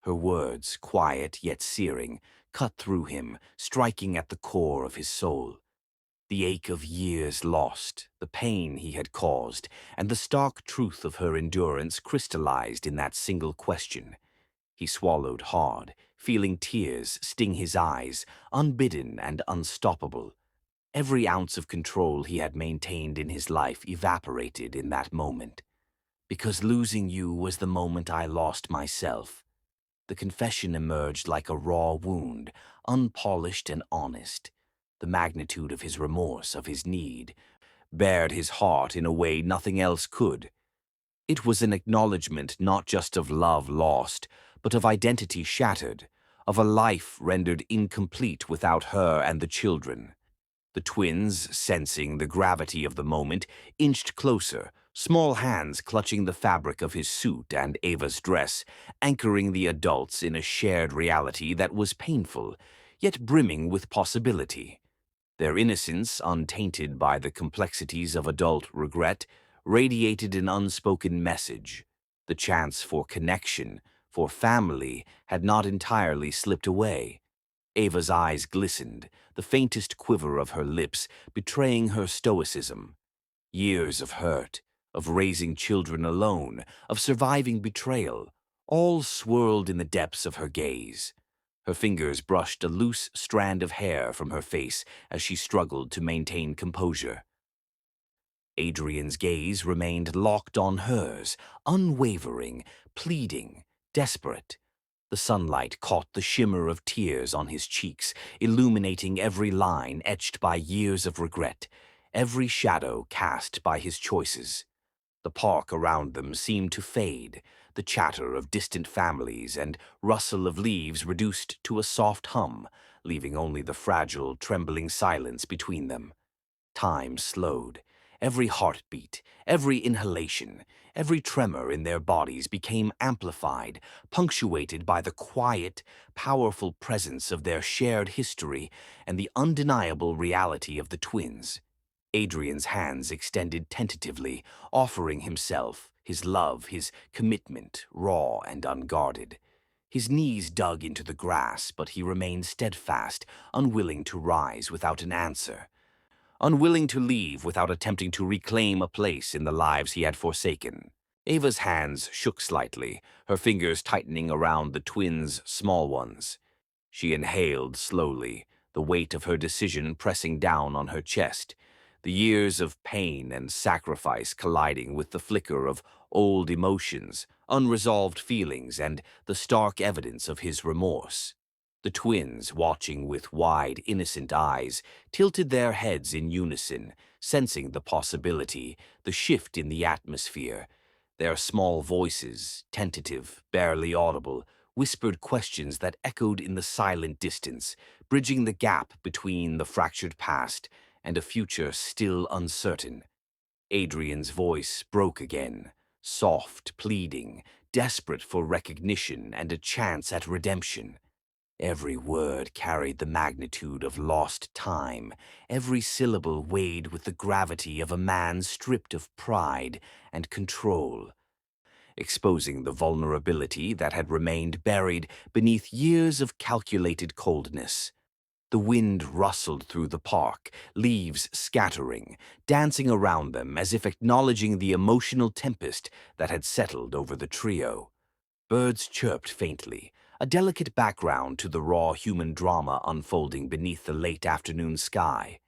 Her words, quiet yet searing, cut through him, striking at the core of his soul. The ache of years lost, the pain he had caused, and the stark truth of her endurance crystallized in that single question. He swallowed hard, feeling tears sting his eyes, unbidden and unstoppable. Every ounce of control he had maintained in his life evaporated in that moment. "Because losing you was the moment I lost myself." The confession emerged like a raw wound, unpolished and honest. The magnitude of his remorse, of his need, bared his heart in a way nothing else could. It was an acknowledgement not just of love lost, but of identity shattered, of a life rendered incomplete without her and the children. The twins, sensing the gravity of the moment, inched closer, small hands clutching the fabric of his suit and Ava's dress, anchoring the adults in a shared reality that was painful, yet brimming with possibility. Their innocence, untainted by the complexities of adult regret, radiated an unspoken message. The chance for connection, for family, had not entirely slipped away. Ava's eyes glistened, the faintest quiver of her lips betraying her stoicism. Years of hurt, of raising children alone, of surviving betrayal, All swirled in the depths of her gaze. Her fingers brushed a loose strand of hair from her face as she struggled to maintain composure. Adrian's gaze remained locked on hers, unwavering, pleading, desperate. The sunlight caught the shimmer of tears on his cheeks, illuminating every line etched by years of regret, every shadow cast by his choices. The park around them seemed to fade, the chatter of distant families and rustle of leaves reduced to a soft hum, leaving only the fragile, trembling silence between them. Time slowed. Every heartbeat, every inhalation, every tremor in their bodies became amplified, punctuated by the quiet, powerful presence of their shared history and the undeniable reality of the twins. Adrian's hands extended tentatively, offering himself, his love, his commitment, raw and unguarded. His knees dug into the grass, but he remained steadfast, unwilling to rise without an answer, unwilling to leave without attempting to reclaim a place in the lives he had forsaken. Ava's hands shook slightly, her fingers tightening around the twins' small ones. She inhaled slowly, the weight of her decision pressing down on her chest, the years of pain and sacrifice colliding with the flicker of old emotions, unresolved feelings, and the stark evidence of his remorse. The twins, watching with wide, innocent eyes, tilted their heads in unison, sensing the possibility, the shift in the atmosphere. Their small voices, tentative, barely audible, whispered questions that echoed in the silent distance, bridging the gap between the fractured past and a future still uncertain. Adrian's voice broke again, soft, pleading, desperate for recognition and a chance at redemption. Every word carried the magnitude of lost time, every syllable weighed with the gravity of a man stripped of pride and control, exposing the vulnerability that had remained buried beneath years of calculated coldness. The wind rustled through the park, leaves scattering, dancing around them as if acknowledging the emotional tempest that had settled over the trio. Birds chirped faintly, a delicate background to the raw human drama unfolding beneath the late afternoon sky.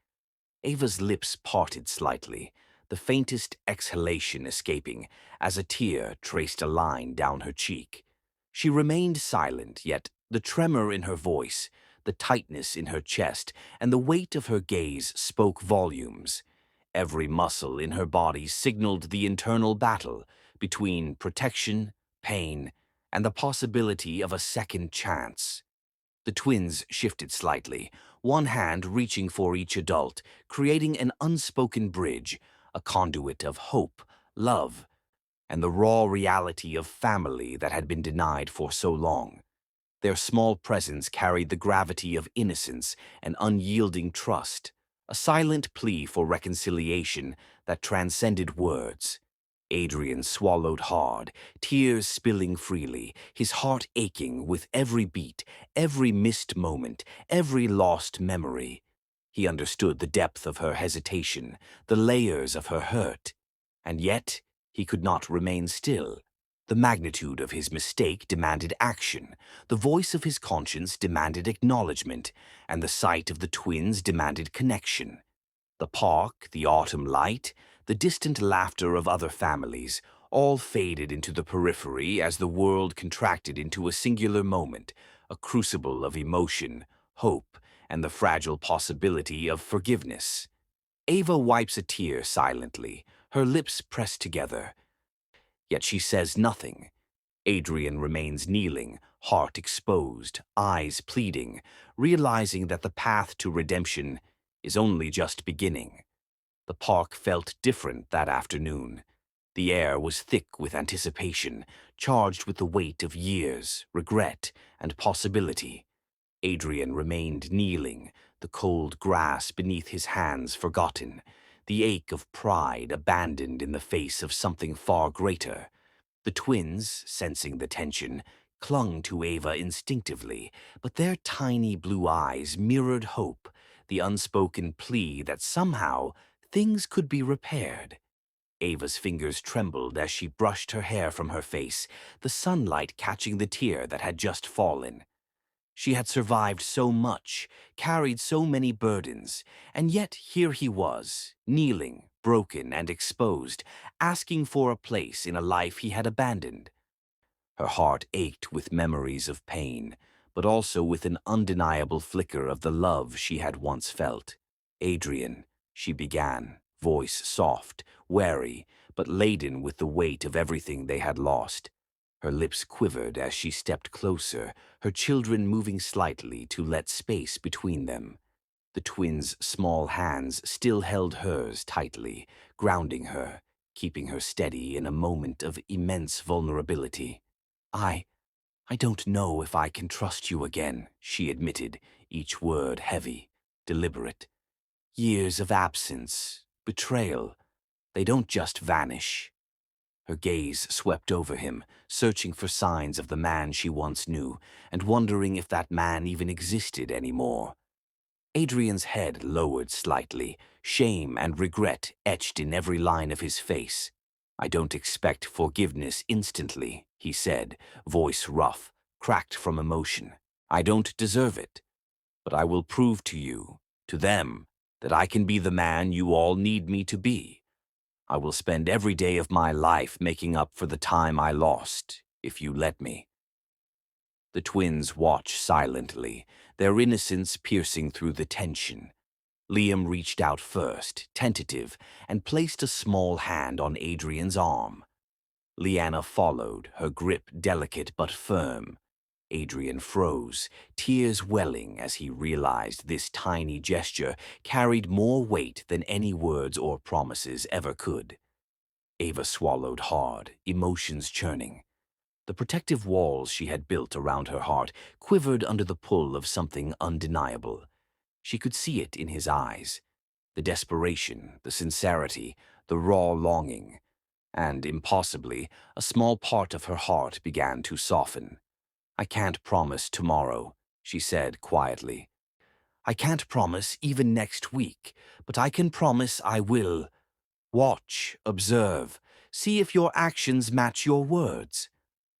Ava's lips parted slightly, the faintest exhalation escaping as a tear traced a line down her cheek. She remained silent, yet the tremor in her voice, the tightness in her chest, and the weight of her gaze spoke volumes. Every muscle in her body signaled the internal battle between protection, pain, and the possibility of a second chance. The twins shifted slightly, one hand reaching for each adult, creating an unspoken bridge, a conduit of hope, love, and the raw reality of family that had been denied for so long. Their small presence carried the gravity of innocence and unyielding trust, a silent plea for reconciliation that transcended words. Adrian swallowed hard, tears spilling freely, his heart aching with every beat, every missed moment, every lost memory. He understood the depth of her hesitation, the layers of her hurt, and yet he could not remain still. The magnitude of his mistake demanded action, the voice of his conscience demanded acknowledgement, and the sight of the twins demanded connection. The park, the autumn light, the distant laughter of other families, all faded into the periphery as the world contracted into a singular moment, a crucible of emotion, hope, and the fragile possibility of forgiveness. Ava wipes a tear silently, her lips pressed together. Yet she says nothing. Adrian remains kneeling, heart exposed, eyes pleading, realizing that the path to redemption is only just beginning. The park felt different that afternoon. The air was thick with anticipation, charged with the weight of years, regret, and possibility. Adrian remained kneeling, the cold grass beneath his hands forgotten, the ache of pride abandoned in the face of something far greater. The twins, sensing the tension, clung to Ava instinctively, but their tiny blue eyes mirrored hope, the unspoken plea that somehow things could be repaired. Ava's fingers trembled as she brushed her hair from her face, the sunlight catching the tear that had just fallen. She had survived so much, carried so many burdens, and yet here he was, kneeling, broken and exposed, asking for a place in a life he had abandoned. Her heart ached with memories of pain, but also with an undeniable flicker of the love she had once felt. "Adrian," she began, voice soft, wary, but laden with the weight of everything they had lost. Her lips quivered as she stepped closer, her children moving slightly to let space between them. The twins' small hands still held hers tightly, grounding her, keeping her steady in a moment of immense vulnerability. I I don't know if I can trust you again," she admitted, each word heavy, deliberate. "Years of absence, betrayal, they don't just vanish." Her gaze swept over him, searching for signs of the man she once knew, and wondering if that man even existed anymore. Adrian's head lowered slightly, shame and regret etched in every line of his face. "I don't expect forgiveness instantly," he said, voice rough, cracked from emotion. "I don't deserve it. But I will prove to you, to them, that I can be the man you all need me to be. I will spend every day of my life making up for the time I lost, if you let me." The twins watched silently, their innocence piercing through the tension. Liam reached out first, tentative, and placed a small hand on Adrian's arm. Lyanna followed, her grip delicate but firm. Adrian froze, tears welling as he realized this tiny gesture carried more weight than any words or promises ever could. Ava swallowed hard, emotions churning. The protective walls she had built around her heart quivered under the pull of something undeniable. She could see it in his eyes, the desperation, the sincerity, the raw longing, and, impossibly, a small part of her heart began to soften. "I can't promise tomorrow," she said quietly. "I can't promise even next week, but I can promise I will. Watch, observe, see if your actions match your words."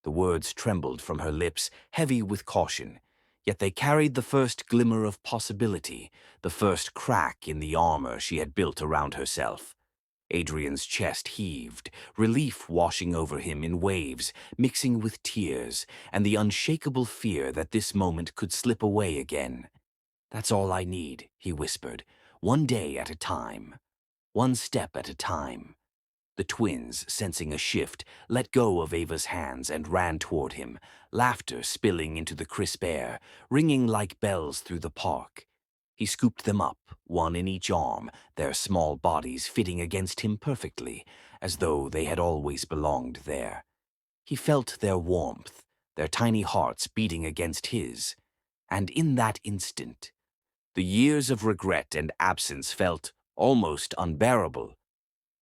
The words trembled from her lips, heavy with caution, yet they carried the first glimmer of possibility, the first crack in the armor she had built around herself. Adrian's chest heaved, relief washing over him in waves, mixing with tears, and the unshakable fear that this moment could slip away again. "That's all I need," he whispered, "one day at a time, one step at a time." The twins, sensing a shift, let go of Ava's hands and ran toward him, laughter spilling into the crisp air, ringing like bells through the park. He scooped them up, one in each arm, their small bodies fitting against him perfectly, as though they had always belonged there. He felt their warmth, their tiny hearts beating against his, and in that instant, the years of regret and absence felt almost unbearable.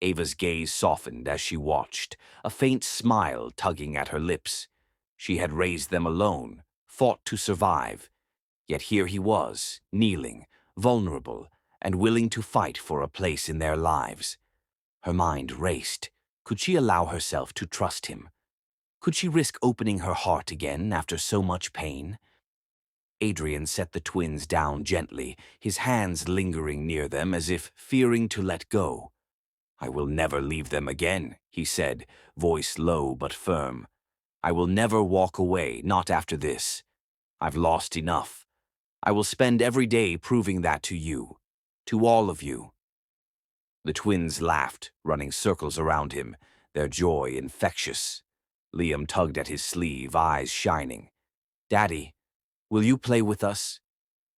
Ava's gaze softened as she watched, a faint smile tugging at her lips. She had raised them alone, fought to survive. Yet here he was, kneeling, vulnerable, and willing to fight for a place in their lives. Her mind raced. Could she allow herself to trust him? Could she risk opening her heart again after so much pain? Adrian set the twins down gently, his hands lingering near them as if fearing to let go. "I will never leave them again," he said, voice low but firm. "I will never walk away, not after this. I've lost enough. I will spend every day proving that to you, to all of you." The twins laughed, running circles around him, their joy infectious. Liam tugged at his sleeve, eyes shining. "Daddy, will you play with us?"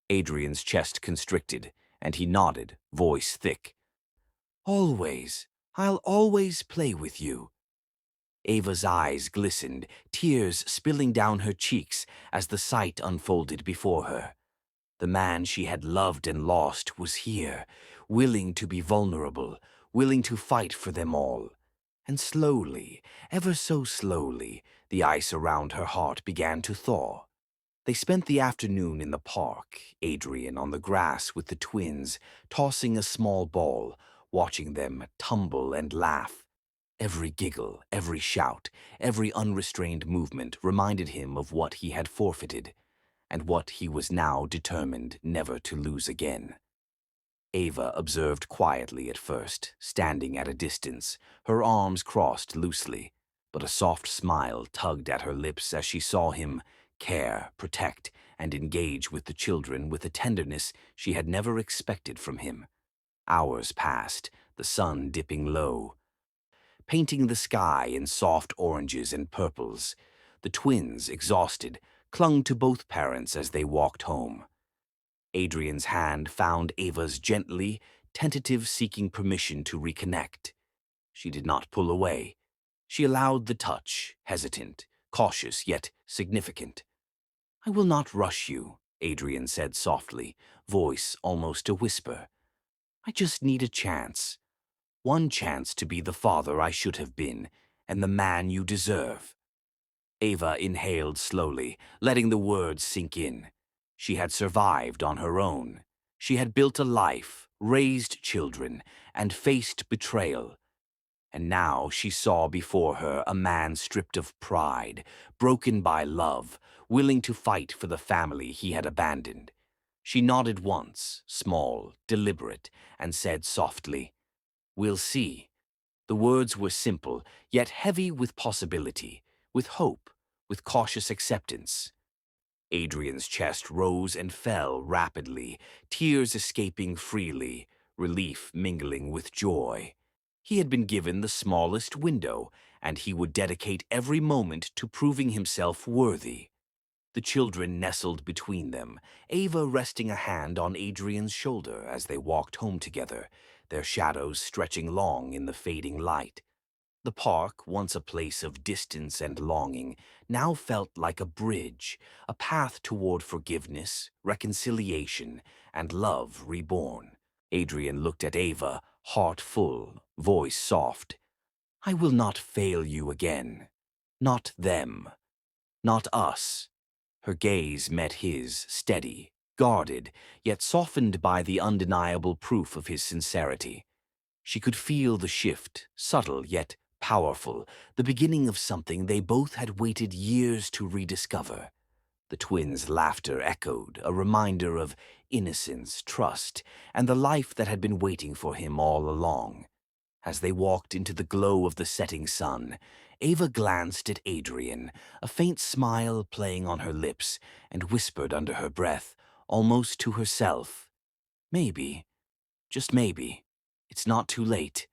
Adrian's chest constricted, and he nodded, voice thick. "Always. I'll always play with you." Ava's eyes glistened, tears spilling down her cheeks as the sight unfolded before her. The man she had loved and lost was here, willing to be vulnerable, willing to fight for them all. And slowly, ever so slowly, the ice around her heart began to thaw. They spent the afternoon in the park, Adrian on the grass with the twins, tossing a small ball, watching them tumble and laugh. Every giggle, every shout, every unrestrained movement reminded him of what he had forfeited, and what he was now determined never to lose again. Ava observed quietly at first, standing at a distance, her arms crossed loosely, but a soft smile tugged at her lips as she saw him care, protect, and engage with the children with a tenderness she had never expected from him. Hours passed, the sun dipping low, painting the sky in soft oranges and purples. The twins, exhausted, clung to both parents as they walked home. Adrian's hand found Ava's gently, tentative, seeking permission to reconnect. She did not pull away. She allowed the touch, hesitant, cautious, yet significant. "I will not rush you," Adrian said softly, voice almost a whisper. "I just need a chance. One chance to be the father I should have been, and the man you deserve." Ava inhaled slowly, letting the words sink in. She had survived on her own. She had built a life, raised children, and faced betrayal. And now she saw before her a man stripped of pride, broken by love, willing to fight for the family he had abandoned. She nodded once, small, deliberate, and said softly, "We'll see." The words were simple, yet heavy with possibility, with hope, with cautious acceptance. Adrian's chest rose and fell rapidly, tears escaping freely, relief mingling with joy. He had been given the smallest window, and he would dedicate every moment to proving himself worthy. The children nestled between them, Ava resting a hand on Adrian's shoulder as they walked home together, their shadows stretching long in the fading light. The park, once a place of distance and longing, now felt like a bridge, a path toward forgiveness, reconciliation, and love reborn. Adrian looked at Ava, heart full, voice soft. "I will not fail you again. Not them. Not us." Her gaze met his, steady, guarded, yet softened by the undeniable proof of his sincerity. She could feel the shift, subtle yet powerful, the beginning of something they both had waited years to rediscover. The twins' laughter echoed, a reminder of innocence, trust, and the life that had been waiting for him all along. As they walked into the glow of the setting sun, Ava glanced at Adrian, a faint smile playing on her lips, and whispered under her breath, almost to herself, "Maybe, just maybe, it's not too late."